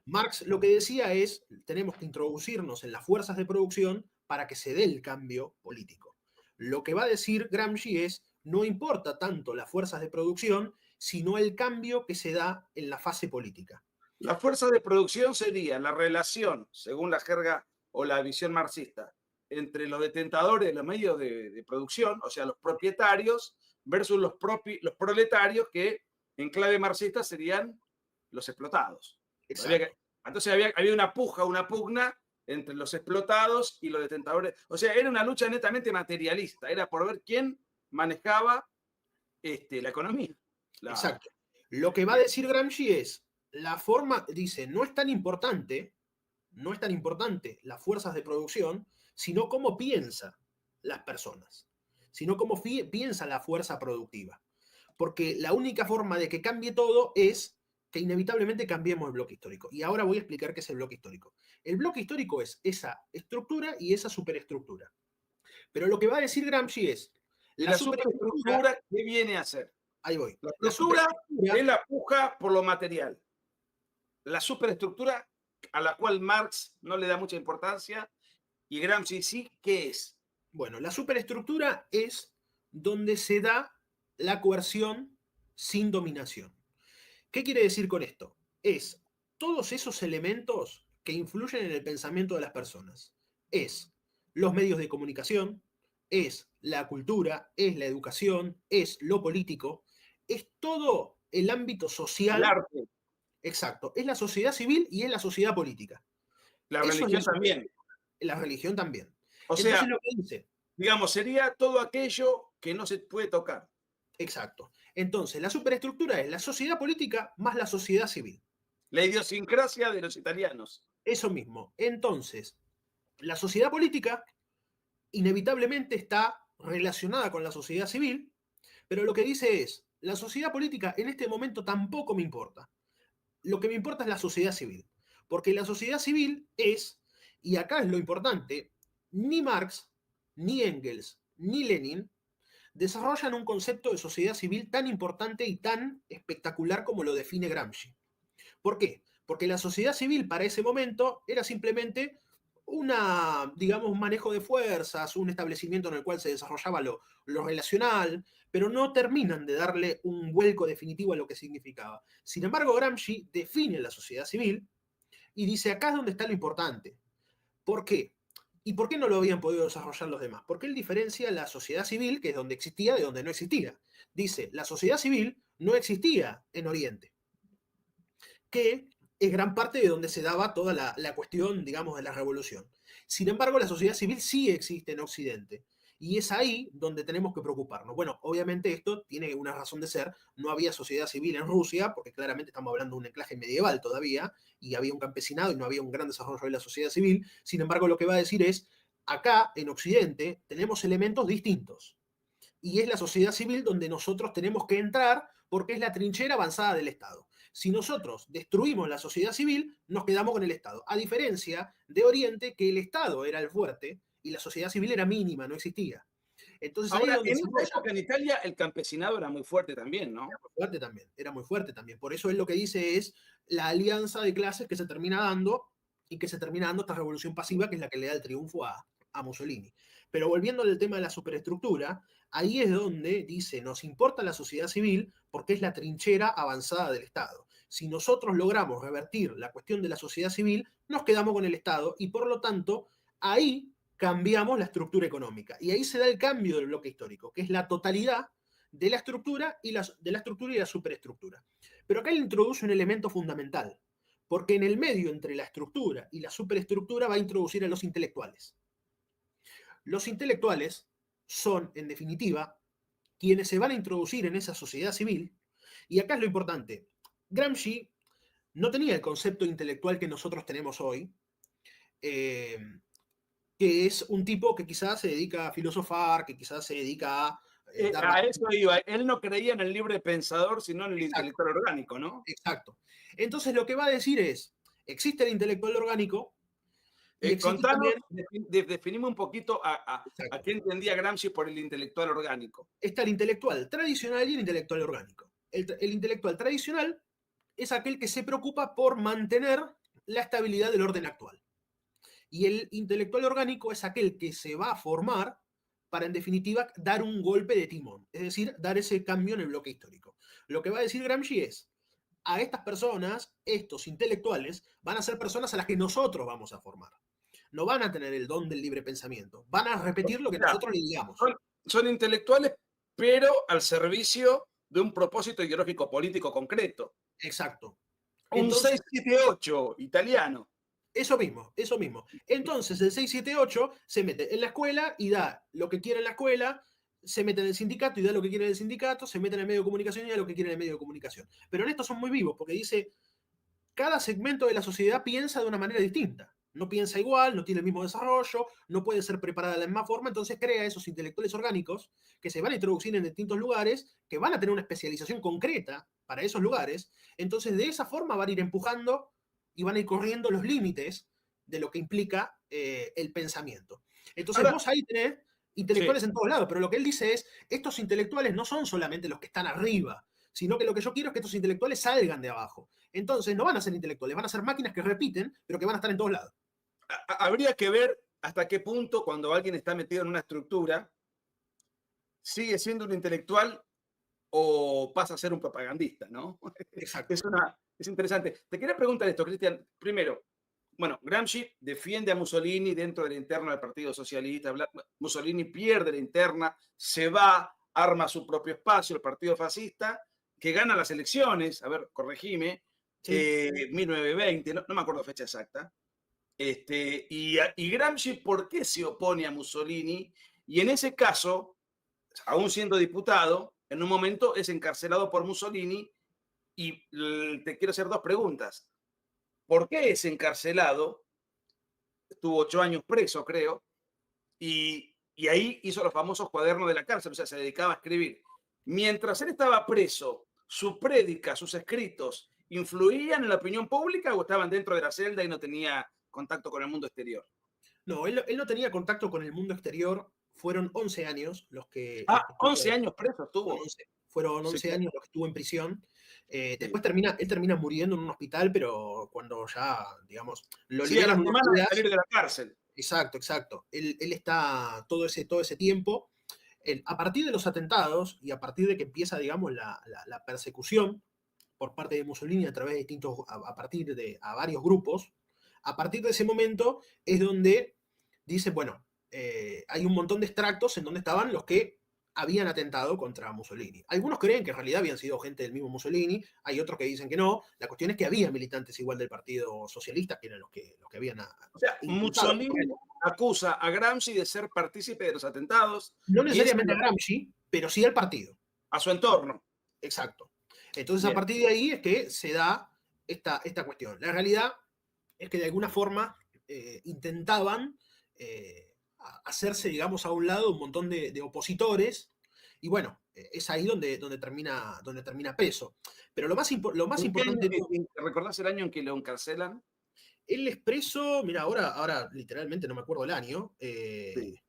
Marx lo que decía es, tenemos que introducirnos en las fuerzas de producción para que se dé el cambio político. Lo que va a decir Gramsci es, no importa tanto las fuerzas de producción, sino el cambio que se da en la fase política. Las fuerzas de producción serían la relación, según la jerga o la visión marxista, entre los detentadores de los medios de producción, o sea, los propietarios, versus los proletarios, que en clave marxista serían los explotados. Exacto. Entonces había una puja, una pugna entre los explotados y los detentadores. O sea, era una lucha netamente materialista, era por ver quién manejaba la economía. Exacto. Lo que va a decir Gramsci es, la forma, dice, no es tan importante las fuerzas de producción, sino cómo piensa las personas, sino cómo piensa la fuerza productiva. Porque la única forma de que cambie todo es que inevitablemente cambiemos el bloque histórico. Y ahora voy a explicar qué es el bloque histórico. El bloque histórico es esa estructura y esa superestructura. Pero lo que va a decir Gramsci es, ¿Y la la superestructura, superestructura qué viene a ser? ahí voy, La la estructura superestructura, es la puja por lo material. La superestructura, a la cual Marx no le da mucha importancia, y Gramsci sí, ¿qué es? bueno, la superestructura es donde se da la coerción sin dominación. ¿Qué quiere decir con esto? Es todos esos elementos que influyen en el pensamiento de las personas. Es los medios de comunicación, es la cultura, es la educación, es lo político, es todo el ámbito El social, arte, exacto, es la sociedad civil y es la sociedad política. la Eso es la religión también. la religión también. O Entonces sea, lo que dice, digamos, sería todo aquello que no se puede tocar. exacto. Entonces, la superestructura es la sociedad política más la sociedad civil. La idiosincrasia de los italianos. Eso mismo. Entonces, la sociedad política inevitablemente está relacionada con la sociedad civil, pero lo que dice es, la sociedad política en este momento tampoco me importa. Lo que me importa es la sociedad civil, porque la sociedad civil es, y acá es lo importante, ni Marx, ni Engels, ni Lenin desarrollan un concepto de sociedad civil tan importante y tan espectacular como lo define Gramsci. ¿Por qué? Porque la sociedad civil para ese momento era simplemente digamos, un manejo de fuerzas, un establecimiento en el cual se desarrollaba lo relacional, pero no terminan de darle un vuelco definitivo a lo que significaba. Sin embargo, Gramsci define la sociedad civil y dice, acá es donde está lo importante. ¿Por qué? ¿Y por qué no lo habían podido desarrollar los demás? Porque él diferencia la sociedad civil, que es donde existía, de donde no existía. Dice, la sociedad civil no existía en Oriente, que es gran parte de donde se daba toda la cuestión, digamos, de la revolución. Sin embargo, la sociedad civil sí existe en Occidente. Y es ahí donde tenemos que preocuparnos. Bueno, obviamente esto tiene una razón de ser. No había sociedad civil en Rusia, porque claramente estamos hablando de un enclave medieval todavía, y había un campesinado y no había un gran desarrollo de la sociedad civil. Sin embargo, lo que va a decir es, acá en Occidente tenemos elementos distintos. Y es la sociedad civil donde nosotros tenemos que entrar porque es la trinchera avanzada del Estado. Si nosotros destruimos la sociedad civil, nos quedamos con el Estado. A diferencia de Oriente, que el Estado era el fuerte y la sociedad civil era mínima, no existía. Entonces ahí es Ahora, donde en se esta época en Italia el campesinado era muy fuerte también, ¿no? fuerte también, era muy fuerte también. Por eso él lo que dice es la alianza de clases que se termina dando y que se termina dando esta revolución pasiva que es la que le da el triunfo a Mussolini. Pero volviendo al tema de la superestructura, ahí es donde dice, nos importa la sociedad civil porque es la trinchera avanzada del Estado. Si nosotros logramos revertir la cuestión de la sociedad civil, nos quedamos con el Estado y por lo tanto ahí cambiamos la estructura económica. Y ahí se da el cambio del bloque histórico, que es la totalidad de la estructura y la superestructura. Pero acá él introduce un elemento fundamental, porque en el medio entre la estructura y la superestructura va a introducir a los intelectuales. Los intelectuales son, en definitiva, quienes se van a introducir en esa sociedad civil, y acá es lo importante. Gramsci no tenía el concepto intelectual que nosotros tenemos hoy, que es un tipo que quizás se dedica a filosofar, que quizás se dedica a dar A eso iba. Él no creía en el libre pensador, sino en el Exacto. intelectual orgánico, ¿no? Exacto. Entonces lo que va a decir es, existe el intelectual orgánico y existe Contanos, también, definimos un poquito a qué entendía Gramsci por el intelectual orgánico. está el intelectual tradicional y el intelectual orgánico. El intelectual tradicional es aquel que se preocupa por mantener la estabilidad del orden actual. Y el intelectual orgánico es aquel que se va a formar para, en definitiva, dar un golpe de timón, es decir, dar ese cambio en el bloque histórico. Lo que va a decir Gramsci es, a estas personas, estos intelectuales, van a ser personas a las que nosotros vamos a formar. No van a tener el don del libre pensamiento, van a repetir lo que Claro, nosotros le digamos. son intelectuales, pero al servicio de un propósito ideológico político concreto. Exacto. Un Entonces, 678 italiano. eso mismo, eso mismo. Entonces, el 678 se mete en la escuela y da lo que quiere en la escuela, se mete en el sindicato y da lo que quiere en el sindicato, se mete en el medio de comunicación y da lo que quiere en el medio de comunicación. Pero en esto son muy vivos, porque dice, cada segmento de la sociedad piensa de una manera distinta. No piensa igual, no tiene el mismo desarrollo, no puede ser preparada de la misma forma, entonces crea esos intelectuales orgánicos que se van a introducir en distintos lugares, que van a tener una especialización concreta para esos lugares, entonces de esa forma van a ir empujando y van a ir corriendo los límites de lo que implica el pensamiento. Entonces Ahora, vos ahí tenés intelectuales en todos lados, pero lo que él dice es, estos intelectuales no son solamente los que están arriba, sino que lo que yo quiero es que estos intelectuales salgan de abajo. Entonces no van a ser intelectuales, van a ser máquinas que repiten, pero que van a estar en todos lados. habría que ver hasta qué punto cuando alguien está metido en una estructura sigue siendo un intelectual o pasa a ser un propagandista, ¿no? Exacto. Es interesante. Te quería preguntar esto, Cristian. Primero, bueno, Gramsci defiende a Mussolini dentro de la interna del Partido Socialista. Mussolini pierde la interna, se va, arma su propio espacio, el Partido Fascista, que gana las elecciones, a ver, corregime, Sí. 1920, no me acuerdo fecha exacta. Y Gramsci, ¿por qué se opone a Mussolini? Y en ese caso, aún siendo diputado, en un momento es encarcelado por Mussolini y te quiero hacer dos preguntas. ¿Por qué es encarcelado? Estuvo 8 años preso, creo, y ahí hizo los famosos cuadernos de la cárcel, o sea, se dedicaba a escribir. Mientras él estaba preso, su prédica, sus escritos, ¿influían en la opinión pública o estaban dentro de la celda y no tenía contacto con el mundo exterior? No, él no tenía contacto con el mundo exterior. Fueron 11 años Ah, los que 11 tuvo. años preso Fueron estuvo. 11, fueron Sí, 11 años los que estuvo en prisión. sí. Después él termina muriendo en un hospital, pero cuando ya, digamos, lo Sí, a la liberan unos semana de días. salir de la cárcel. Exacto, exacto. Él está todo ese tiempo. A partir de los atentados y a partir de que empieza, digamos, la persecución por parte de Mussolini a través de distintos, a varios grupos, a partir de ese momento es donde dice, bueno, hay un montón de extractos en donde estaban los que habían atentado contra Mussolini. Algunos creen que en realidad habían sido gente del mismo Mussolini, hay otros que dicen que no. La cuestión es que había militantes igual del Partido Socialista, que eran los que habían O sea, intentado. Mussolini acusa a Gramsci de ser partícipe de los atentados No y es necesariamente a Gramsci, pero sí al partido. a su entorno. Exacto. Entonces, a Bien. partir de ahí es que se da esta cuestión. La realidad es que de alguna forma intentaban hacerse, digamos, a un lado un montón de opositores, y bueno, es ahí donde termina preso. Pero lo más ¿En qué año, importante de todo, recordás el año en que lo encarcelan? él es preso, mira, ahora literalmente no me acuerdo el año, Sí.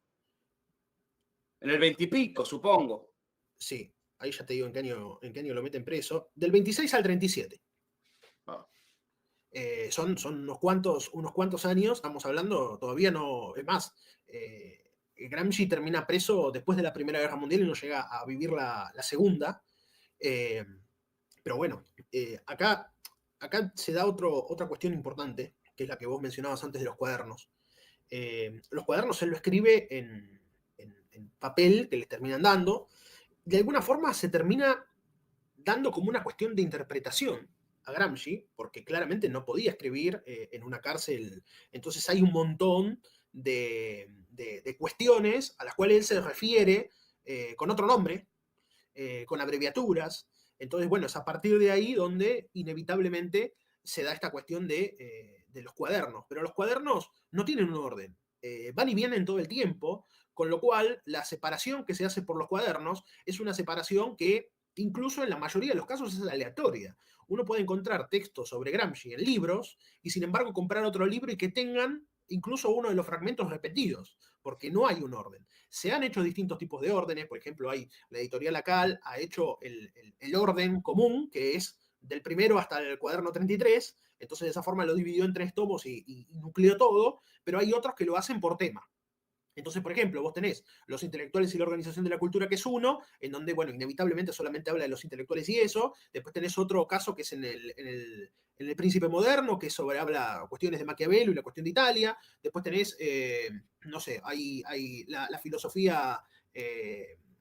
En el 20 y pico, supongo. sí, ahí ya te digo en qué año lo meten preso, del 26 al 37. Ah, Son unos cuantos años, estamos hablando, todavía no, es más, Gramsci termina preso después de la Primera Guerra Mundial y no llega a vivir la Segunda. Eh, pero bueno, acá se da otra cuestión importante, que es la que vos mencionabas antes de los cuadernos. Los cuadernos él lo escribe en papel que les terminan dando. De alguna forma se termina dando como una cuestión de interpretación a Gramsci, porque claramente no podía escribir en una cárcel. Entonces hay un montón de cuestiones a las cuales él se refiere con otro nombre, con abreviaturas. Entonces, bueno, es a partir de ahí donde inevitablemente se da esta cuestión de los cuadernos. Pero los cuadernos no tienen un orden, van y vienen todo el tiempo, con lo cual la separación que se hace por los cuadernos es una separación que incluso en la mayoría de los casos es aleatoria. Uno puede encontrar textos sobre Gramsci en libros y sin embargo comprar otro libro y que tengan incluso uno de los fragmentos repetidos, porque no hay un orden. Se han hecho distintos tipos de órdenes, por ejemplo, la editorial Acal ha hecho el orden común, que es del primero hasta el cuaderno 33, entonces de esa forma lo dividió en 3 tomos y nucleó todo, pero hay otros que lo hacen por tema. Entonces, por ejemplo, vos tenés Los intelectuales y la organización de la cultura, que es uno, en donde, bueno, inevitablemente solamente habla de los intelectuales y eso. Después tenés otro caso que es en el Príncipe Moderno, que habla cuestiones de Maquiavelo y la cuestión de Italia. Después tenés, no sé, hay la filosofía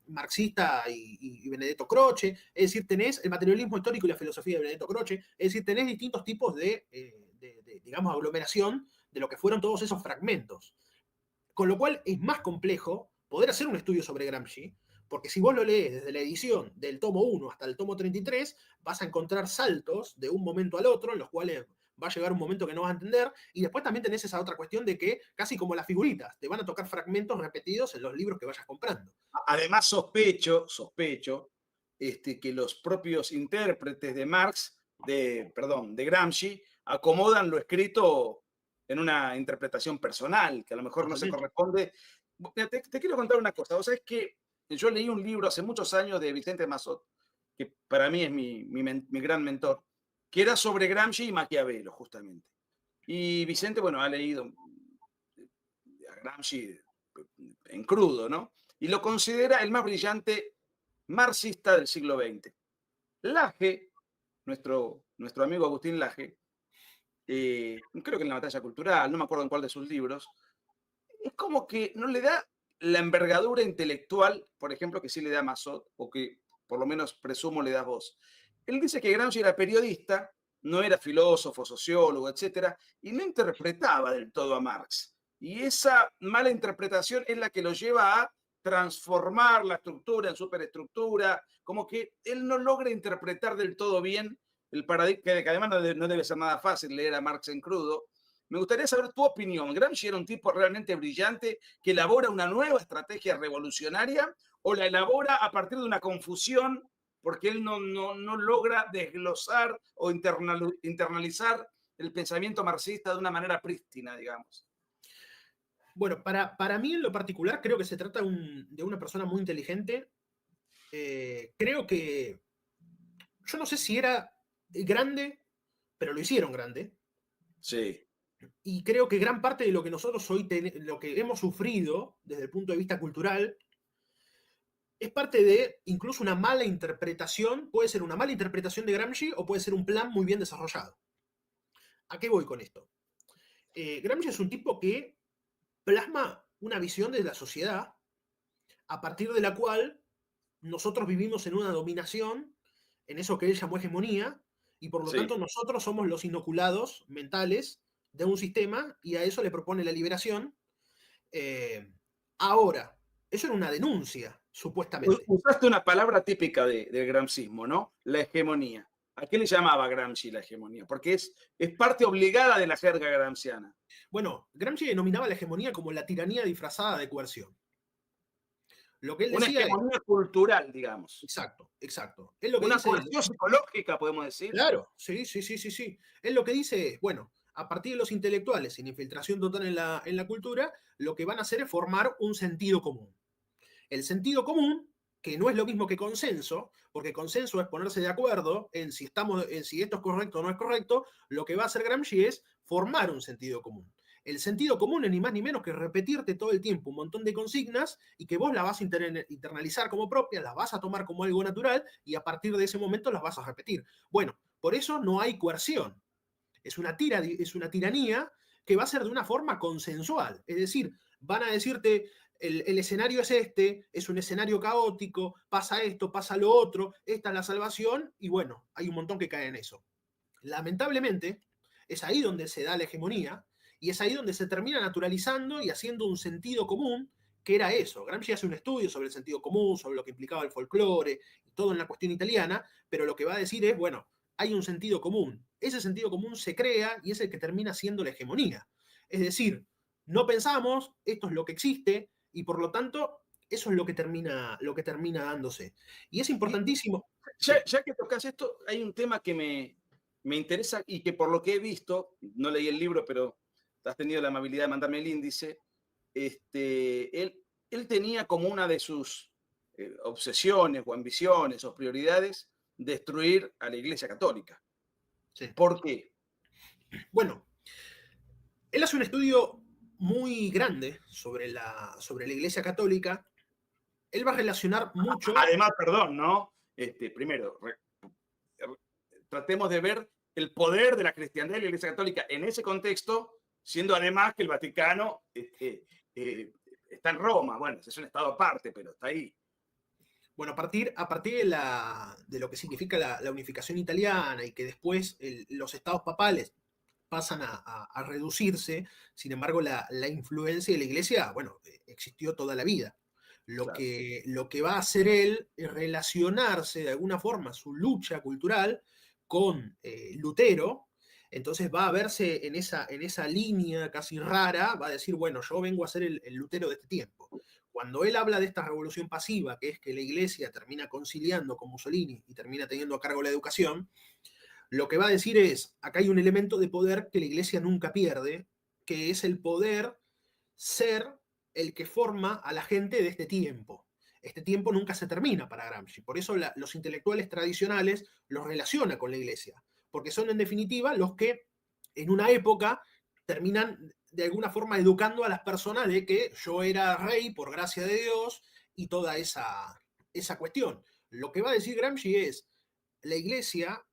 marxista y Benedetto Croce. Es decir, tenés el materialismo histórico y la filosofía de Benedetto Croce. Es decir, tenés distintos tipos de digamos, aglomeración de lo que fueron todos esos fragmentos. Con lo cual es más complejo poder hacer un estudio sobre Gramsci, porque si vos lo lees desde la edición del tomo 1 hasta el tomo 33, vas a encontrar saltos de un momento al otro, en los cuales va a llegar un momento que no vas a entender, y después también tenés esa otra cuestión de que, casi como las figuritas, te van a tocar fragmentos repetidos en los libros que vayas comprando. Además, sospecho que los propios intérpretes de Marx, de Gramsci, acomodan lo escrito en una interpretación personal, que a lo mejor no se Totalmente. corresponde. Mira, te quiero contar una cosa. Vos sabés que yo leí un libro hace muchos años de Vicente Massot, que para mí es mi gran mentor, que era sobre Gramsci y Maquiavelo, justamente. Y Vicente, bueno, ha leído a Gramsci en crudo, ¿no? Y lo considera el más brillante marxista del siglo XX. Laje, nuestro amigo Agustín Laje, creo que en La Batalla Cultural, no me acuerdo en cuál de sus libros, es como que no le da la envergadura intelectual, por ejemplo, que sí le da Massot, o que por lo menos presumo le das vos. Él dice que Gramsci era periodista, no era filósofo, sociólogo, etcétera, y no interpretaba del todo a Marx. Y esa mala interpretación es la que lo lleva a transformar la estructura en superestructura, como que él no logra interpretar del todo bien el paradigma, que además no debe ser nada fácil leer a Marx en crudo. Me gustaría saber tu opinión. ¿Gramsci era un tipo realmente brillante que elabora una nueva estrategia revolucionaria o la elabora a partir de una confusión porque él no logra desglosar o internalizar el pensamiento marxista de una manera prístina, digamos? Bueno, para mí en lo particular creo que se trata de una persona muy inteligente. Creo que, yo no sé si era grande, pero lo hicieron grande. Sí. Y creo que gran parte de lo que nosotros hoy lo que hemos sufrido desde el punto de vista cultural es parte de incluso una mala interpretación. Puede ser una mala interpretación de Gramsci o puede ser un plan muy bien desarrollado. ¿A qué voy con esto? Gramsci es un tipo que plasma una visión de la sociedad a partir de la cual nosotros vivimos en una dominación, en eso que él llamó hegemonía, y por lo Sí. tanto nosotros somos los inoculados mentales de un sistema, y a eso le propone la liberación. Ahora, eso era una denuncia, supuestamente. Usaste una palabra típica del gramscismo, ¿no? La hegemonía. ¿A qué le llamaba Gramsci la hegemonía? Porque es parte obligada de la jerga gramsciana. Bueno, Gramsci denominaba la hegemonía como la tiranía disfrazada de coerción. Lo que él Una decía es, hegemonía cultural, digamos. exacto, exacto. Él lo que Una dice es, coerción psicológica, podemos decir. claro, sí, sí, sí, sí, sí. Él lo que dice es, bueno, a partir de los intelectuales, sin infiltración total en la cultura, lo que van a hacer es formar un sentido común. El sentido común, que no es lo mismo que consenso, porque consenso es ponerse de acuerdo en si esto es correcto o no es correcto. Lo que va a hacer Gramsci es formar un sentido común. El sentido común es ni más ni menos que repetirte todo el tiempo un montón de consignas y que vos las vas a internalizar como propias, las vas a tomar como algo natural y a partir de ese momento las vas a repetir. Bueno, por eso no hay coerción. Es una tiranía que va a ser de una forma consensual. Es decir, van a decirte, el escenario es este, es un escenario caótico, pasa esto, pasa lo otro, esta es la salvación, y bueno, hay un montón que cae en eso. Lamentablemente, es ahí donde se da la hegemonía, y es ahí donde se termina naturalizando y haciendo un sentido común, que era eso. Gramsci hace un estudio sobre el sentido común, sobre lo que implicaba el folclore, y todo en la cuestión italiana, pero lo que va a decir es, bueno, hay un sentido común. Ese sentido común se crea y es el que termina siendo la hegemonía. Es decir, no pensamos, esto es lo que existe, y por lo tanto, eso es lo que termina dándose. Y es Y importantísimo. Sí, ya que tocas esto, hay un tema que me interesa y que por lo que he visto, no leí el libro, pero has tenido la amabilidad de mandarme el índice. Él tenía como una de sus obsesiones o ambiciones o prioridades destruir a la Iglesia Católica. sí. ¿Por qué? Bueno, él hace un estudio muy grande sobre la Iglesia Católica. Él va a relacionar mucho. Además, perdón, ¿no? Primero, tratemos de ver el poder de la cristiandad y la Iglesia Católica en ese contexto, siendo además que el Vaticano está en Roma. Bueno, es un estado aparte, pero está ahí. Bueno, a partir de lo que significa la unificación italiana y que después los estados papales pasan a reducirse, sin embargo, la influencia de la Iglesia, bueno, existió toda la vida. Lo Claro. que va a hacer él es relacionarse de alguna forma su lucha cultural con Lutero. Entonces va a verse en esa línea casi rara, va a decir, bueno, yo vengo a ser el Lutero de este tiempo. Cuando él habla de esta revolución pasiva, que es que la Iglesia termina conciliando con Mussolini y termina teniendo a cargo la educación, lo que va a decir es, acá hay un elemento de poder que la Iglesia nunca pierde, que es el poder ser el que forma a la gente de este tiempo. Este tiempo nunca se termina para Gramsci. Por eso los intelectuales tradicionales los relaciona con la Iglesia, porque son en definitiva los que en una época terminan de alguna forma educando a las personas de que yo era rey por gracia de Dios y toda esa cuestión. Lo que va a decir Gramsci es, la Iglesia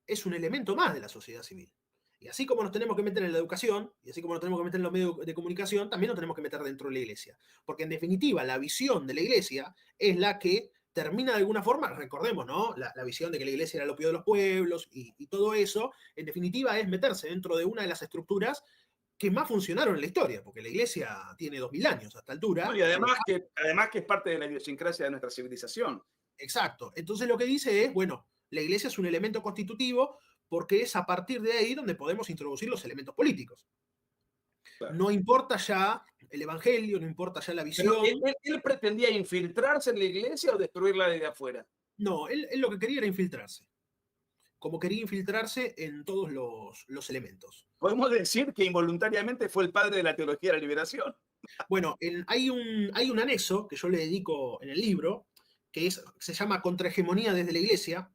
es un elemento más de la sociedad civil. Y así como nos tenemos que meter en la educación, y así como nos tenemos que meter en los medios de comunicación, también nos tenemos que meter dentro de la Iglesia. Porque en definitiva, la visión de la Iglesia es la que termina de alguna forma, recordemos, ¿no? La visión de que la Iglesia era el opio de los pueblos y todo eso, en definitiva es meterse dentro de una de las estructuras que más funcionaron en la historia, porque la Iglesia tiene 2000 años a esta altura. No, y además que es parte de la idiosincrasia de nuestra civilización. Exacto. Entonces lo que dice es, bueno, la Iglesia es un elemento constitutivo porque es a partir de ahí donde podemos introducir los elementos políticos. Claro. No importa ya el Evangelio, no importa ya la visión. Pero él pretendía infiltrarse en la Iglesia o destruirla desde afuera. No, él lo que quería era infiltrarse. Como quería infiltrarse en todos los elementos. Podemos decir que involuntariamente fue el padre de la teología de la liberación. Bueno, hay un anexo que yo le dedico en el libro, que se llama Contrahegemonía desde la Iglesia,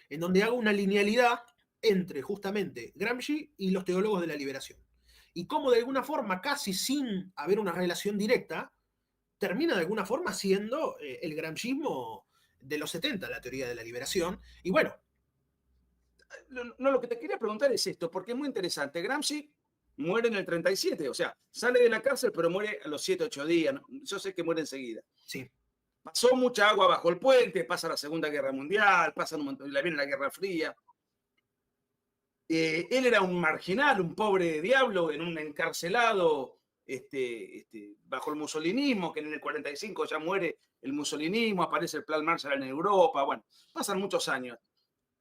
en donde hago una linealidad entre justamente Gramsci y los teólogos de la liberación. Y cómo de alguna forma, casi sin haber una relación directa, termina de alguna forma siendo el gramscismo de los 70, la teoría de la liberación. Y bueno. No, lo que te quería preguntar es esto, porque es muy interesante. Gramsci muere en el 37, o sea, sale de la cárcel, pero muere a los 7, 8 días. ¿No? Yo sé que muere enseguida. Sí. Pasó mucha agua bajo el puente, pasa la Segunda Guerra Mundial, viene la Guerra Fría. Él era un marginal, un pobre diablo, en un encarcelado bajo el musolinismo, que en el 45 ya muere el musolinismo, aparece el Plan Marshall en Europa, bueno, pasan muchos años.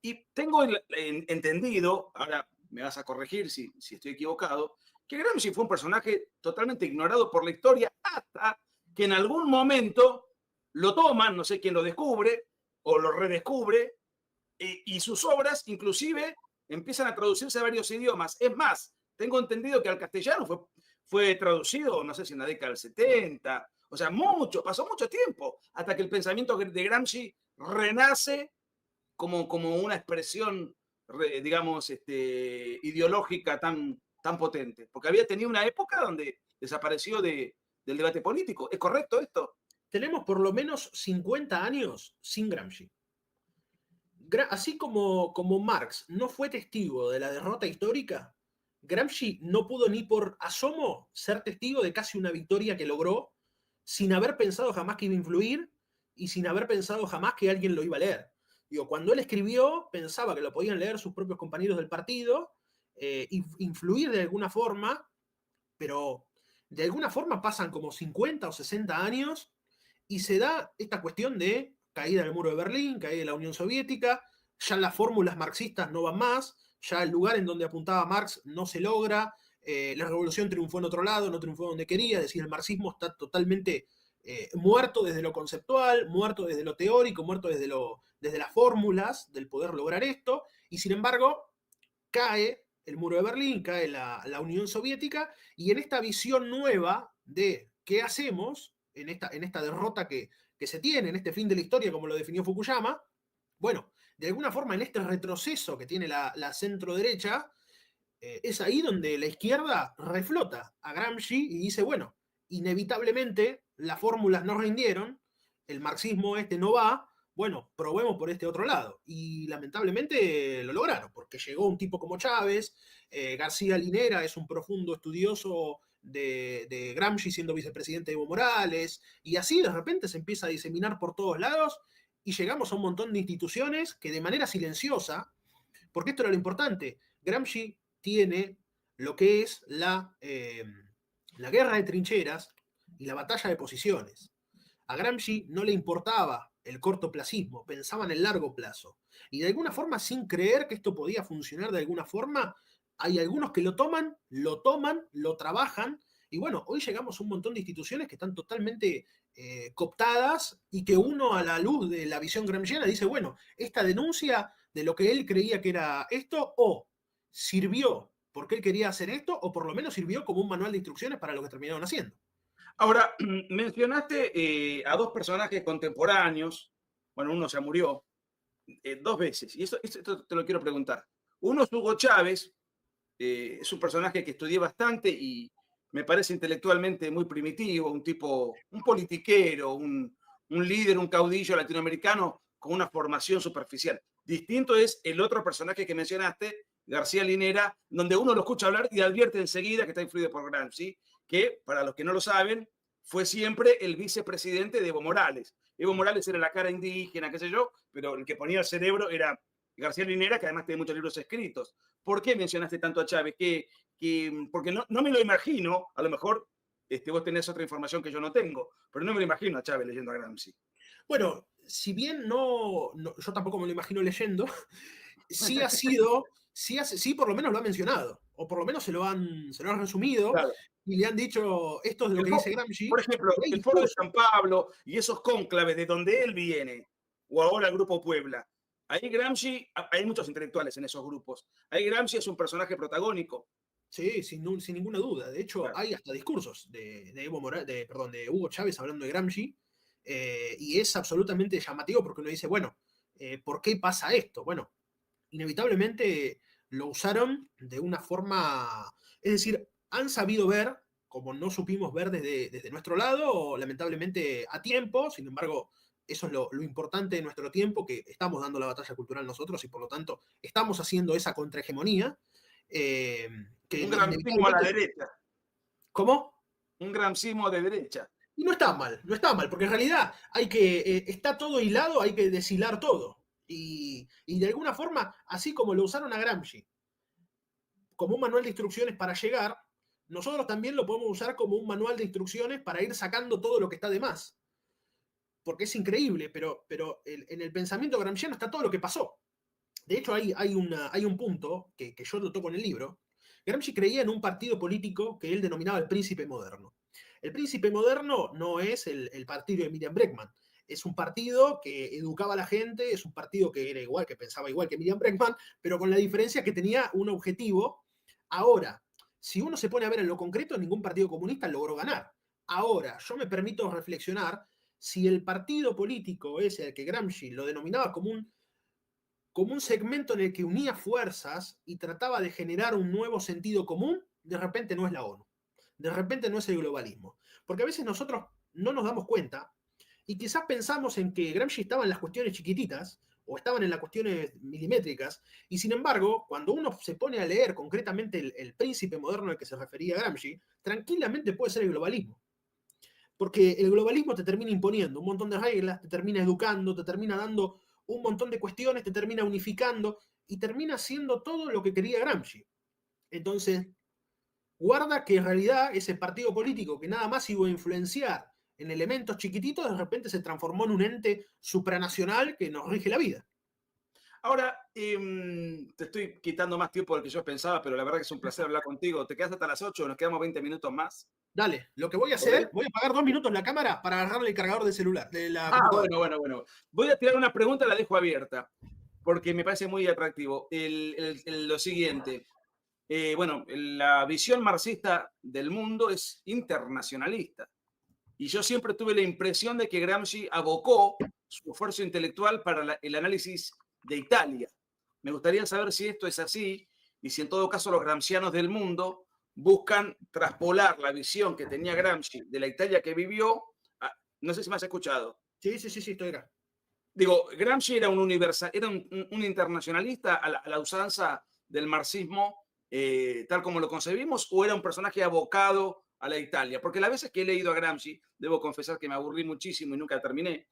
Y tengo entendido, ahora me vas a corregir si estoy equivocado, que Gramsci fue un personaje totalmente ignorado por la historia hasta que en algún momento lo toman, no sé quién lo descubre o lo redescubre, y sus obras inclusive empiezan a traducirse a varios idiomas. Es más, tengo entendido que al castellano fue traducido, no sé si en la década del 70, o sea, pasó mucho tiempo hasta que el pensamiento de Gramsci renace como una expresión, digamos, ideológica tan potente, porque había tenido una época donde desapareció del debate político. ¿Es correcto esto? Tenemos por lo menos 50 años sin Gramsci. Así como Marx no fue testigo de la derrota histórica, Gramsci no pudo ni por asomo ser testigo de casi una victoria que logró sin haber pensado jamás que iba a influir y sin haber pensado jamás que alguien lo iba a leer. Digo, cuando él escribió, pensaba que lo podían leer sus propios compañeros del partido, influir de alguna forma, pero de alguna forma pasan como 50 o 60 años y se da esta cuestión de caída del muro de Berlín, caída de la Unión Soviética, ya las fórmulas marxistas no van más, ya el lugar en donde apuntaba Marx no se logra, la revolución triunfó en otro lado, no triunfó donde quería, es decir, el marxismo está totalmente muerto desde lo conceptual, muerto desde lo teórico, muerto desde las fórmulas del poder lograr esto, y sin embargo cae el muro de Berlín, cae la Unión Soviética, y en esta visión nueva de qué hacemos, en esta derrota que se tiene, en este fin de la historia, como lo definió Fukuyama, bueno, de alguna forma en este retroceso que tiene la centro derecha, es ahí donde la izquierda reflota a Gramsci y dice, bueno, inevitablemente las fórmulas no rindieron, el marxismo este no va, bueno, probemos por este otro lado. Y lamentablemente lo lograron, porque llegó un tipo como Chávez, García Linera es un profundo estudioso de Gramsci siendo vicepresidente de Evo Morales, y así de repente se empieza a diseminar por todos lados y llegamos a un montón de instituciones que de manera silenciosa, porque esto era lo importante, Gramsci tiene lo que es la guerra de trincheras y la batalla de posiciones. A Gramsci no le importaba el cortoplacismo, pensaba en el largo plazo. Y de alguna forma, sin creer que esto podía funcionar de alguna forma, hay algunos que lo toman, lo trabajan, y bueno, hoy llegamos a un montón de instituciones que están totalmente cooptadas y que uno a la luz de la visión gramsciana dice, bueno, esta denuncia de lo que él creía que era esto, o sirvió porque él quería hacer esto, o por lo menos sirvió como un manual de instrucciones para lo que terminaron haciendo. Ahora, mencionaste a dos personajes contemporáneos. Bueno, uno se murió dos veces, y esto te lo quiero preguntar. Uno es Hugo Chávez, es un personaje que estudié bastante y me parece intelectualmente muy primitivo, un tipo, un politiquero, un líder, un caudillo latinoamericano con una formación superficial. Distinto es el otro personaje que mencionaste, García Linera, donde uno lo escucha hablar y advierte enseguida que está influido por Gramsci, que, para los que no lo saben, fue siempre el vicepresidente de Evo Morales. Evo Morales era la cara indígena, qué sé yo, pero el que ponía el cerebro era García Linera, que además tiene muchos libros escritos. ¿Por qué mencionaste tanto a Chávez? Porque no me lo imagino, a lo mejor vos tenés otra información que yo no tengo, pero no me lo imagino a Chávez leyendo a Gramsci. Bueno, si bien yo tampoco me lo imagino leyendo, sí ha sido, sí por lo menos lo ha mencionado, o por lo menos se lo han resumido, Claro. y le han dicho, esto es lo que dice Gramsci. Por ejemplo, el Foro de San Pablo y esos cónclaves de donde él viene, o ahora el Grupo Puebla, ahí Gramsci, hay muchos intelectuales en esos grupos, ahí Gramsci es un personaje protagónico. Sí, sin ninguna duda. De hecho, Claro. hay hasta discursos de Hugo Chávez hablando de Gramsci, y es absolutamente llamativo porque uno dice, bueno, ¿por qué pasa esto? Bueno, inevitablemente lo usaron de una forma, es decir, han sabido ver, como no supimos ver desde nuestro lado, lamentablemente a tiempo, sin embargo, eso es lo importante de nuestro tiempo, que estamos dando la batalla cultural nosotros y por lo tanto estamos haciendo esa contrahegemonía. Que Un gramscismo a la derecha. ¿Cómo? Un gramscismo de derecha. Y no está mal, porque en realidad está todo hilado, hay que deshilar todo. Y de alguna forma, así como lo usaron a Gramsci como un manual de instrucciones para llegar, nosotros también lo podemos usar como un manual de instrucciones para ir sacando todo lo que está de más. Porque es increíble, pero en el pensamiento gramsciano está todo lo que pasó. De hecho, hay un punto que yo lo toco en el libro. Gramsci creía en un partido político que él denominaba el príncipe moderno. El príncipe moderno no es el partido de Miriam Bregman. Es un partido que educaba a la gente, es un partido que era igual, que pensaba igual que Miriam Bregman, pero con la diferencia que tenía un objetivo. Ahora, si uno se pone a ver en lo concreto, ningún partido comunista logró ganar. Ahora, yo me permito reflexionar si el partido político ese, el que Gramsci lo denominaba como un segmento en el que unía fuerzas y trataba de generar un nuevo sentido común, de repente no es la ONU, de repente no es el globalismo. Porque a veces nosotros no nos damos cuenta y quizás pensamos en que Gramsci estaba en las cuestiones chiquititas o estaban en las cuestiones milimétricas, y sin embargo, cuando uno se pone a leer concretamente el príncipe moderno al que se refería Gramsci, tranquilamente puede ser el globalismo. Porque el globalismo te termina imponiendo un montón de reglas, te termina educando, te termina dando un montón de cuestiones, te termina unificando y termina siendo todo lo que quería Gramsci. Entonces, guarda que en realidad ese partido político que nada más iba a influenciar en elementos chiquititos, de repente se transformó en un ente supranacional que nos rige la vida. Ahora, te estoy quitando más tiempo del que yo pensaba, pero la verdad que es un placer hablar contigo. ¿Te quedas hasta las 8? ¿Nos quedamos 20 minutos más? Dale, lo que voy a hacer, voy a apagar 2 minutos la cámara para agarrarle el cargador del celular, de la computadora. Bueno. Voy a tirar una pregunta, la dejo abierta, porque me parece muy atractivo. Lo siguiente. La visión marxista del mundo es internacionalista. Y yo siempre tuve la impresión de que Gramsci abocó su esfuerzo intelectual para el análisis de Italia. Me gustaría saber si esto es así y si en todo caso los gramscianos del mundo buscan traspolar la visión que tenía Gramsci de la Italia que vivió. No sé si me has escuchado. Sí, sí, sí, sí, estoy acá. Digo, Gramsci era un internacionalista a la usanza del marxismo tal como lo concebimos, o era un personaje abocado a la Italia. Porque las veces que he leído a Gramsci, debo confesar que me aburrí muchísimo y nunca terminé,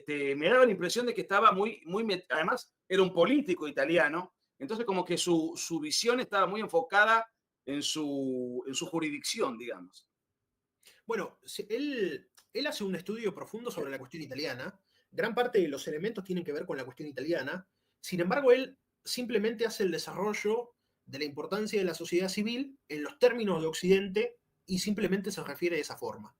me daba la impresión de que estaba además era un político italiano, entonces como que su visión estaba muy enfocada en su jurisdicción, digamos. Bueno, él hace un estudio profundo sobre la cuestión italiana. Gran parte de los elementos tienen que ver con la cuestión italiana. Sin embargo, él simplemente hace el desarrollo de la importancia de la sociedad civil en los términos de Occidente y simplemente se refiere de esa forma.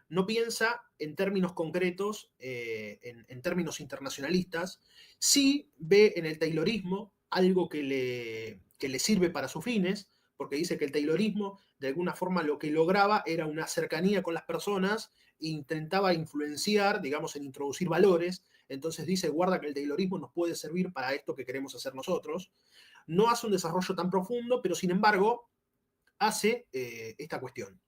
No piensa en términos concretos, en términos internacionalistas. Sí ve en el taylorismo algo que le sirve para sus fines, porque dice que el taylorismo de alguna forma lo que lograba era una cercanía con las personas e intentaba influenciar, digamos, en introducir valores. Entonces dice, guarda que el taylorismo nos puede servir para esto que queremos hacer nosotros. No hace un desarrollo tan profundo, pero sin embargo hace esta cuestión.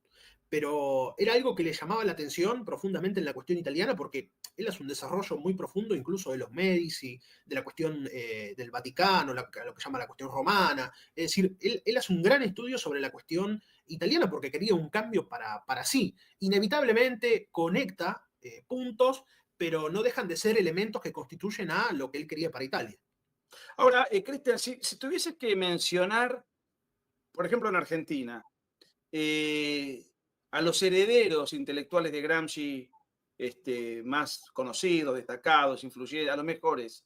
Pero era algo que le llamaba la atención profundamente en la cuestión italiana porque él hace un desarrollo muy profundo incluso de los Medici, de la cuestión del Vaticano, lo que llama la cuestión romana. Es decir, él hace un gran estudio sobre la cuestión italiana porque quería un cambio para sí. Inevitablemente conecta puntos, pero no dejan de ser elementos que constituyen a lo que él quería para Italia. Ahora, Cristian, si tuviese que mencionar, por ejemplo, en Argentina, a los herederos intelectuales de Gramsci más conocidos, destacados, influyentes, a los mejores,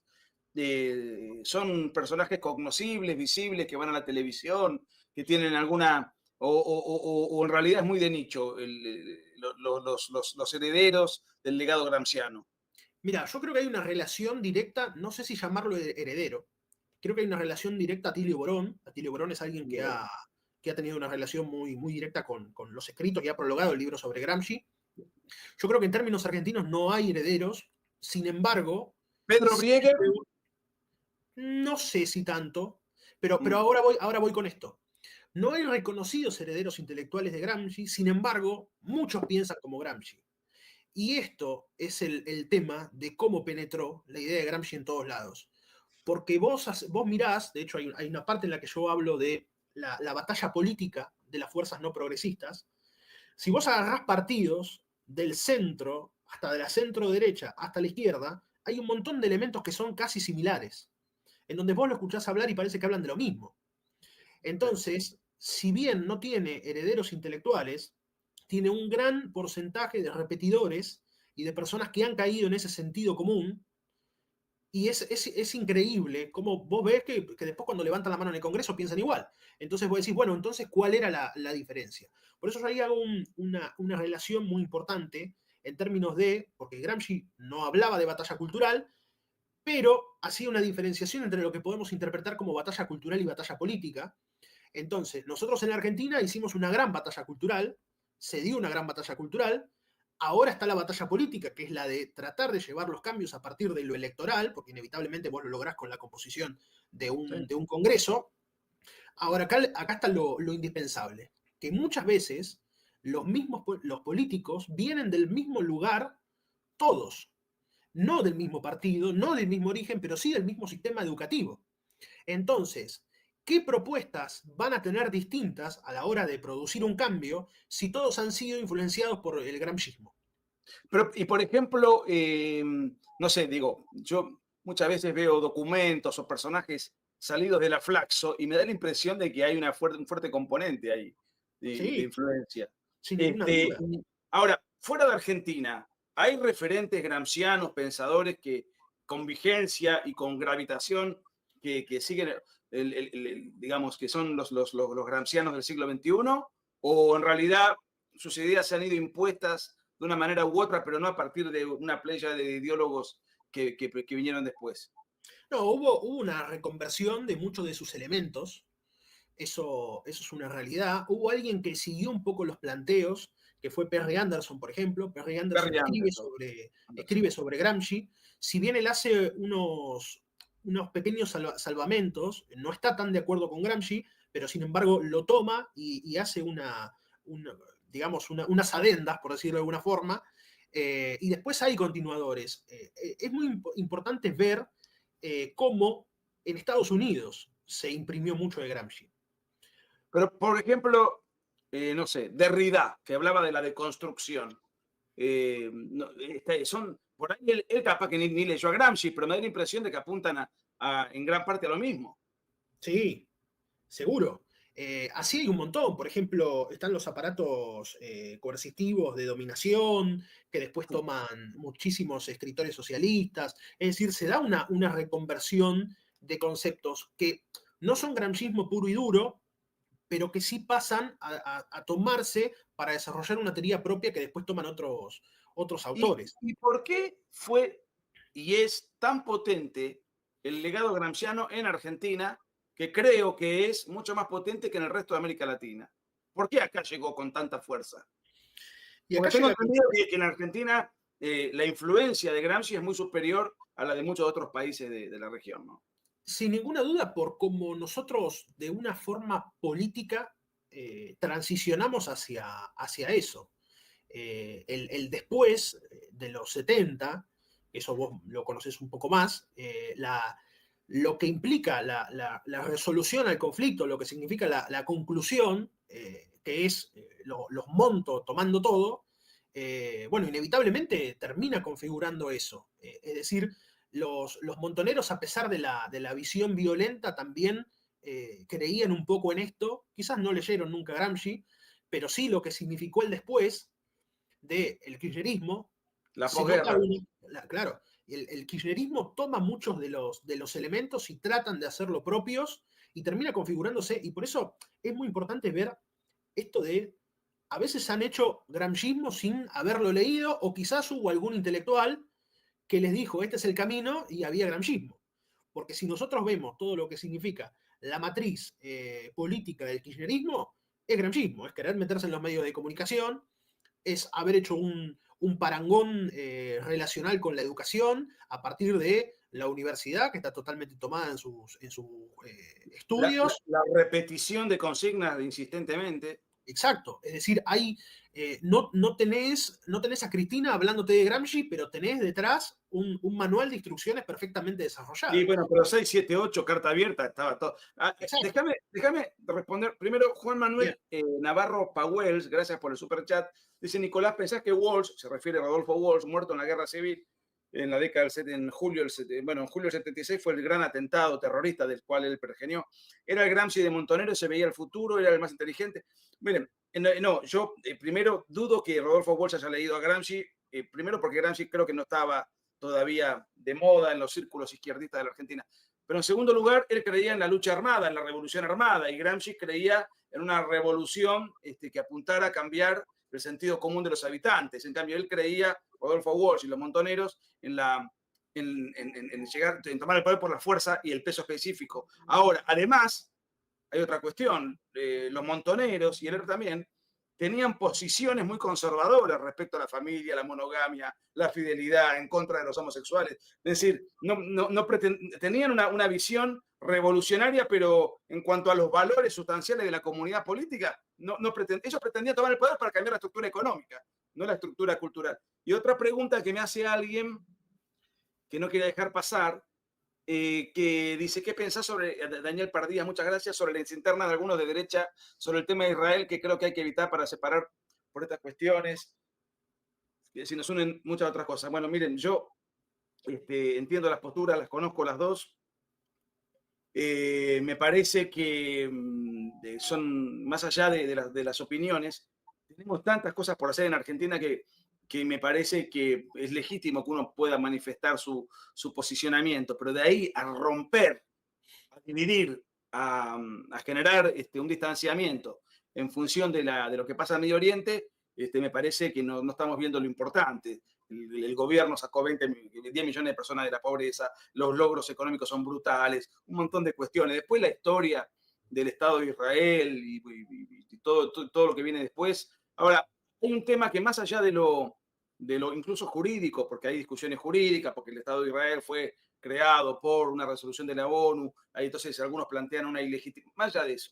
son personajes cognoscibles, visibles, que van a la televisión, que tienen alguna, o en realidad es muy de nicho los herederos del legado gramsciano. Mira, yo creo que hay una relación directa, no sé si llamarlo heredero, creo que hay una relación directa a Tilio Borón. Tilio Borón es alguien que ha tenido una relación muy, muy directa con los escritos, que ha prologado el libro sobre Gramsci. Yo creo que en términos argentinos no hay herederos, sin embargo, Pedro sí, Brieger. no sé si tanto, pero ahora voy con esto. No hay reconocidos herederos intelectuales de Gramsci, sin embargo, muchos piensan como Gramsci. Y esto es el tema de cómo penetró la idea de Gramsci en todos lados. Porque vos mirás, de hecho hay una parte en la que yo hablo de la batalla política de las fuerzas no progresistas. Si vos agarrás partidos del centro, hasta de la centro derecha, hasta la izquierda, hay un montón de elementos que son casi similares, en donde vos lo escuchás hablar y parece que hablan de lo mismo. Entonces, si bien no tiene herederos intelectuales, tiene un gran porcentaje de repetidores y de personas que han caído en ese sentido común. Y es increíble cómo vos ves que después cuando levantan la mano en el Congreso piensan igual. Entonces vos decís, bueno, entonces, ¿cuál era la diferencia? Por eso yo ahí hago una relación muy importante en términos de, porque Gramsci no hablaba de batalla cultural, pero hacía una diferenciación entre lo que podemos interpretar como batalla cultural y batalla política. Entonces, nosotros en Argentina hicimos una gran batalla cultural, se dio una gran batalla cultural. Ahora está la batalla política, que es la de tratar de llevar los cambios a partir de lo electoral, porque inevitablemente vos lo lográs con la composición de un Congreso. Ahora, acá está lo indispensable, que muchas veces los políticos vienen del mismo lugar, todos, no del mismo partido, no del mismo origen, pero sí del mismo sistema educativo. Entonces, ¿qué propuestas van a tener distintas a la hora de producir un cambio si todos han sido influenciados por el gramscismo? Pero, y por ejemplo, no sé, digo, yo muchas veces veo documentos o personajes salidos de la Flaxo y me da la impresión de que hay un fuerte componente ahí de Sí, influencia. sin ninguna duda. Ahora, fuera de Argentina, ¿hay referentes gramscianos, pensadores que con vigencia y con gravitación que siguen, digamos, que son los gramscianos del siglo XXI? ¿O en realidad sus ideas se han ido impuestas de una manera u otra, pero no a partir de una playa de ideólogos que vinieron después? No, hubo una reconversión de muchos de sus elementos, eso es una realidad. Hubo alguien que siguió un poco los planteos, que fue Perry Anderson, por ejemplo. Perry Anderson Perry Anderson. escribe sobre Gramsci. Si bien él hace unos pequeños salvamentos, no está tan de acuerdo con Gramsci, pero sin embargo lo toma y hace digamos, unas adendas, por decirlo de alguna forma, y después hay continuadores. Es muy importante ver cómo en Estados Unidos se imprimió mucho de Gramsci. Pero, por ejemplo, no sé, Derrida, que hablaba de la deconstrucción. Por ahí él capaz que ni leyó a Gramsci, pero me da la impresión de que apuntan en gran parte a lo mismo. Sí, seguro. Así hay un montón. Por ejemplo, están los aparatos coercitivos de dominación, que después toman muchísimos escritores socialistas. Es decir, se da una reconversión de conceptos que no son gramscismo puro y duro, pero que sí pasan a tomarse para desarrollar una teoría propia que después toman otros autores. ¿Y por qué fue y es tan potente el legado gramsciano en Argentina, que creo que es mucho más potente que en el resto de América Latina? ¿Por qué acá llegó con tanta fuerza? Y acá Porque tengo llega, entendido que en Argentina la influencia de Gramsci es muy superior a la de muchos otros países de la región, ¿no? sin ninguna duda, por cómo nosotros de una forma política transicionamos hacia eso. El después de los 70, eso vos lo conocés un poco más, lo que implica la resolución al conflicto, lo que significa la conclusión, que es los montos tomando todo, bueno, inevitablemente termina configurando eso. Es decir, los montoneros, a pesar de la visión violenta, también creían un poco en esto. Quizás no leyeron nunca Gramsci, pero sí lo que significó el después del kirchnerismo. La Se nota posguerra. claro, el kirchnerismo toma muchos de los elementos y tratan de hacerlo propios y termina configurándose. Y por eso es muy importante ver esto de, a veces han hecho gramscismo sin haberlo leído, o quizás hubo algún intelectual que les dijo, este es el camino, y había gramscismo. Porque si nosotros vemos todo lo que significa la matriz política del kirchnerismo, es gramscismo, es querer meterse en los medios de comunicación, es haber hecho un parangón relacional con la educación a partir de la universidad, que está totalmente tomada en sus estudios. La repetición de consignas insistentemente. Exacto, es decir, no tenés a Cristina hablándote de Gramsci, pero tenés detrás un manual de instrucciones perfectamente desarrollado. Y bueno, pero 6, 7, 8, carta abierta, estaba todo. Déjame responder. Primero, Juan Manuel Navarro Pauels, gracias por el superchat. Dice: Nicolás, ¿pensás que Walsh, se refiere a Rodolfo Walsh, muerto en la guerra civil en la década en julio del 76, fue el gran atentado terrorista del cual él pergenió? Era el Gramsci de Montonero, se veía el futuro, era el más inteligente. Miren, no, yo primero dudo que Rodolfo Walsh haya leído a Gramsci, primero porque Gramsci creo que no estaba todavía de moda en los círculos izquierdistas de la Argentina. Pero en segundo lugar, él creía en la lucha armada, en la revolución armada, y Gramsci creía en una revolución que apuntara a cambiar el sentido común de los habitantes. En cambio, él creía, Rodolfo Walsh y los montoneros, en tomar el poder por la fuerza y el peso específico. Ahora, además, hay otra cuestión. Los montoneros, y él también, tenían posiciones muy conservadoras respecto a la familia, la monogamia, la fidelidad, en contra de los homosexuales. Es decir, tenían una visión revolucionaria, pero en cuanto a los valores sustanciales de la comunidad política, ellos pretendían tomar el poder para cambiar la estructura económica, no la estructura cultural. Y otra pregunta que me hace alguien que no quería dejar pasar, que dice: ¿qué pensás sobre, Daniel Pardías, muchas gracias, sobre la interna de algunos de derecha sobre el tema de Israel, que creo que hay que evitar para separar por estas cuestiones, si nos unen muchas otras cosas? Bueno, miren, yo entiendo las posturas, las conozco las dos. Me parece que son, más allá de las opiniones, tenemos tantas cosas por hacer en Argentina que me parece que es legítimo que uno pueda manifestar su posicionamiento, pero de ahí a romper, a dividir, a generar un distanciamiento en función de lo que pasa en Medio Oriente, me parece que no estamos viendo lo importante. El gobierno sacó 10 millones de personas de la pobreza, los logros económicos son brutales, un montón de cuestiones. Después la historia del Estado de Israel y todo lo que viene después. Ahora, hay un tema que más allá de lo incluso jurídico, porque hay discusiones jurídicas, porque el Estado de Israel fue creado por una resolución de la ONU. Ahí entonces algunos plantean una ilegitimidad. Más allá de eso,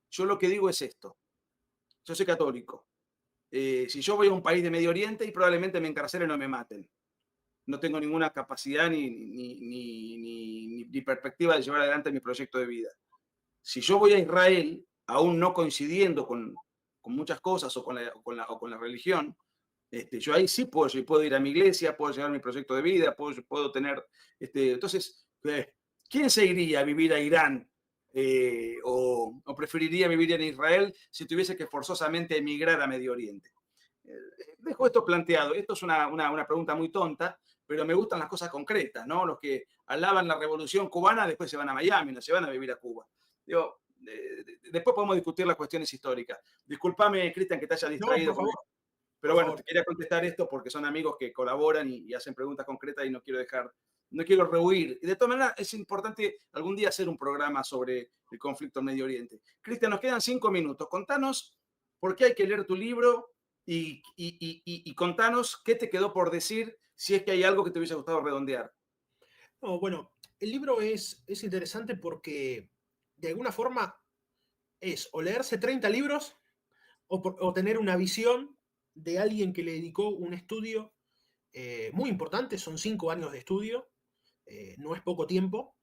yo lo que digo es esto. Yo soy católico. Si yo voy a un país de Medio Oriente y probablemente me encarcelen o me maten. No tengo ninguna capacidad ni perspectiva de llevar adelante mi proyecto de vida. Si yo voy a Israel, aún no coincidiendo con muchas cosas o con la religión, yo ahí sí puedo ir a mi iglesia, puedo llevar mi proyecto de vida, puedo tener... entonces, ¿quién se iría a vivir a Irán o preferiría vivir en Israel si tuviese que forzosamente emigrar a Medio Oriente? Dejo esto planteado. Esto es una pregunta muy tonta, pero me gustan las cosas concretas, ¿no? Los que alaban la revolución cubana después se van a Miami, no se van a vivir a Cuba. Digo, después podemos discutir las cuestiones históricas. Discúlpame, Cristian, que te haya No, distraído por favor, pero por bueno, favor. te quería contestar esto porque son amigos que colaboran y hacen preguntas concretas y no quiero rehuir. Y de todas maneras, es importante algún día hacer un programa sobre el conflicto en Medio Oriente. Cristian, nos quedan 5 minutos. Contanos por qué hay que leer tu libro y contanos qué te quedó por decir si es que hay algo que te hubiese gustado redondear. No, bueno, el libro es interesante porque de alguna forma es o leerse 30 libros o tener una visión de alguien que le dedicó un estudio muy importante, son 5 años de estudio, no es poco tiempo,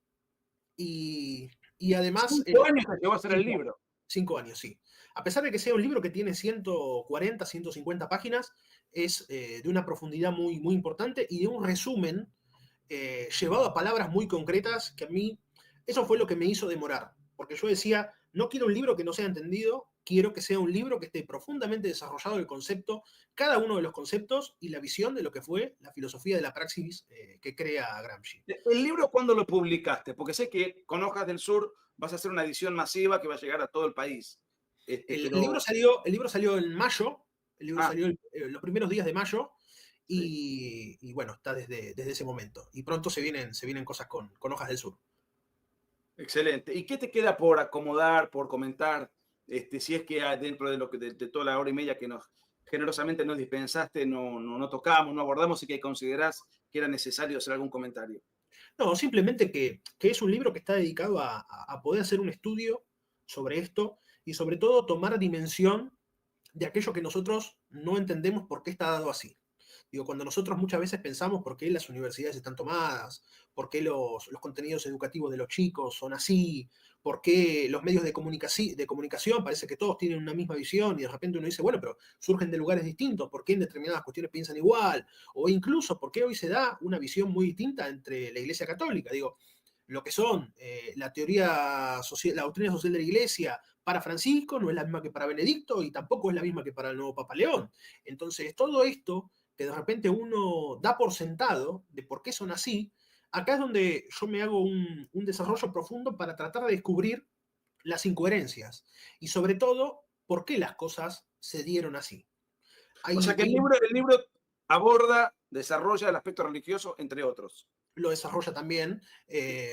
y además... 5 años te llevó a hacer el 5 libro. 5 años, sí. A pesar de que sea un libro que tiene 140, 150 páginas, es de una profundidad muy, muy importante y de un resumen llevado a palabras muy concretas que a mí, eso fue lo que me hizo demorar. Porque yo decía, no quiero un libro que no sea entendido, quiero que sea un libro que esté profundamente desarrollado el concepto, cada uno de los conceptos y la visión de lo que fue la filosofía de la praxis que crea Gramsci. ¿El libro cuándo lo publicaste? Porque sé que con Hojas del Sur vas a hacer una edición masiva que va a llegar a todo el país. Pero... El libro salió en mayo, el libro Ah, salió los primeros días de mayo, sí. y bueno, está desde ese momento. Y pronto se vienen cosas con Hojas del Sur. Excelente. ¿Y qué te queda por acomodar, por comentar? Si es que dentro de toda la hora y media que nos generosamente nos dispensaste, no tocamos, no abordamos y que considerás que era necesario hacer algún comentario. No, simplemente que es un libro que está dedicado a poder hacer un estudio sobre esto y sobre todo tomar dimensión de aquello que nosotros no entendemos por qué está dado así. Digo, cuando nosotros muchas veces pensamos por qué las universidades están tomadas, por qué los contenidos educativos de los chicos son así, por qué los medios de comunicación parece que todos tienen una misma visión y de repente uno dice, bueno, pero surgen de lugares distintos, por qué en determinadas cuestiones piensan igual, o incluso por qué hoy se da una visión muy distinta entre la Iglesia Católica. Digo, lo que son la teoría social, la doctrina social de la Iglesia para Francisco no es la misma que para Benedicto y tampoco es la misma que para el nuevo Papa León. Entonces, todo esto que de repente uno da por sentado de por qué son así, acá es donde yo me hago un desarrollo profundo para tratar de descubrir las incoherencias y sobre todo por qué las cosas se dieron así. O sea que el libro aborda, desarrolla el aspecto religioso, entre otros. Lo desarrolla también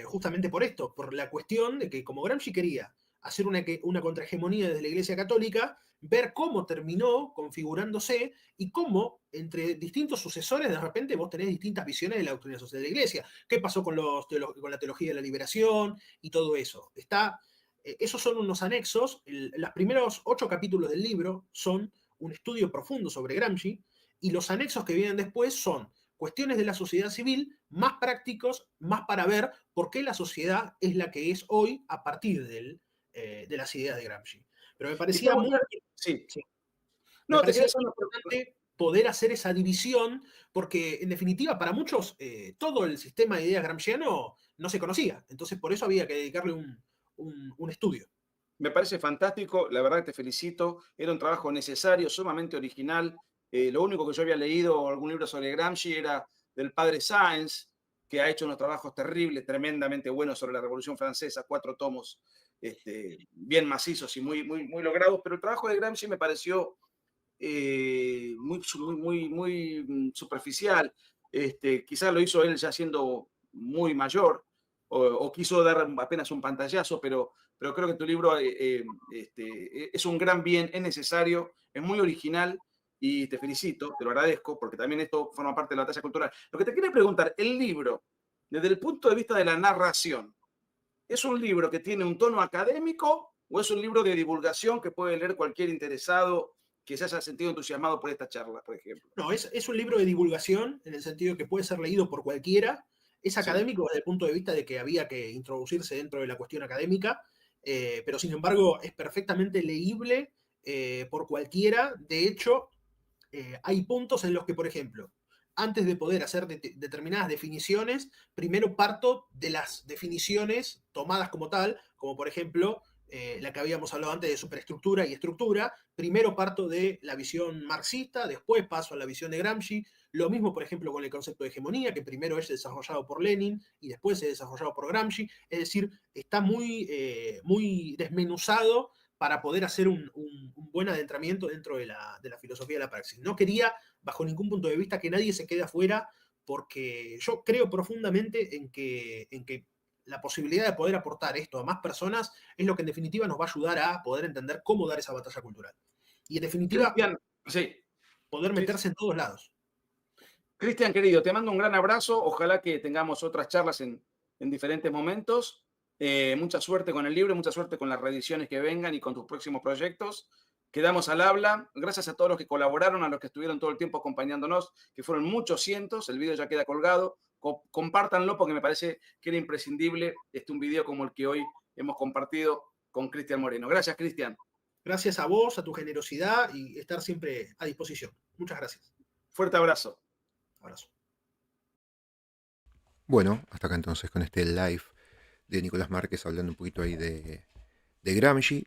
justamente por esto, por la cuestión de que como Gramsci quería hacer una contrahegemonía desde la Iglesia Católica, ver cómo terminó configurándose y cómo entre distintos sucesores de repente vos tenés distintas visiones de la doctrina social de la Iglesia. ¿Qué pasó con la teología de la liberación y todo eso? Esos son unos anexos. Los primeros 8 capítulos del libro son un estudio profundo sobre Gramsci y los anexos que vienen después son cuestiones de la sociedad civil más prácticos, más para ver por qué la sociedad es la que es hoy a partir de las ideas de Gramsci. Pero me Y parecía podemos muy, ver, sí. sí, me No, te parecía quería hacer muy una pregunta. importante poder hacer esa división, porque en definitiva para muchos todo el sistema de ideas gramsciano no se conocía. Entonces por eso había que dedicarle un estudio. Me parece fantástico, la verdad que te felicito. Era un trabajo necesario, sumamente original. Lo único que yo había leído, algún libro sobre Gramsci, era del padre Sáenz, que ha hecho unos trabajos terribles, tremendamente buenos sobre la Revolución Francesa, 4 tomos bien macizos y muy logrados. Pero el trabajo de Gramsci me pareció muy superficial. Quizás lo hizo él ya siendo muy mayor o quiso dar apenas un pantallazo, pero creo que tu libro es un gran bien, es necesario, es muy original y te felicito, te lo agradezco, porque también esto forma parte de la batalla cultural. Lo que te quería preguntar, el libro, desde el punto de vista de la narración. ¿Es un libro que tiene un tono académico o es un libro de divulgación que puede leer cualquier interesado que se haya sentido entusiasmado por esta charla, por ejemplo? No, es un libro de divulgación en el sentido que puede ser leído por cualquiera. Es Sí. académico desde el punto de vista de que había que introducirse dentro de la cuestión académica, pero sin embargo es perfectamente leíble por cualquiera. De hecho, hay puntos en los que, por ejemplo, antes de poder hacer determinadas definiciones, primero parto de las definiciones tomadas como tal, como por ejemplo la que habíamos hablado antes de superestructura y estructura. Primero parto de la visión marxista, después paso a la visión de Gramsci. Lo mismo, por ejemplo, con el concepto de hegemonía, que primero es desarrollado por Lenin y después es desarrollado por Gramsci. Es decir, está muy desmenuzado para poder hacer un buen adentramiento dentro de la filosofía de la praxis. No quería, bajo ningún punto de vista, que nadie se quede afuera, porque yo creo profundamente en que la posibilidad de poder aportar esto a más personas es lo que en definitiva nos va a ayudar a poder entender cómo dar esa batalla cultural. Y en definitiva, Cristian, sí. poder Sí, meterse en todos lados. Cristian, querido, te mando un gran abrazo. Ojalá que tengamos otras charlas en diferentes momentos. Mucha suerte con el libro, mucha suerte con las reediciones que vengan y con tus próximos proyectos. Quedamos al habla. Gracias a todos los que colaboraron, a los que estuvieron todo el tiempo acompañándonos, que fueron muchos cientos. El video ya queda colgado. Compártanlo porque me parece que era imprescindible un video como el que hoy hemos compartido con Cristian Moreno. Gracias, Cristian. Gracias a vos, a tu generosidad y estar siempre a disposición. Muchas gracias. Fuerte abrazo. Abrazo. Bueno, hasta acá entonces con este live de Nicolás Márquez hablando un poquito ahí de Gramsci.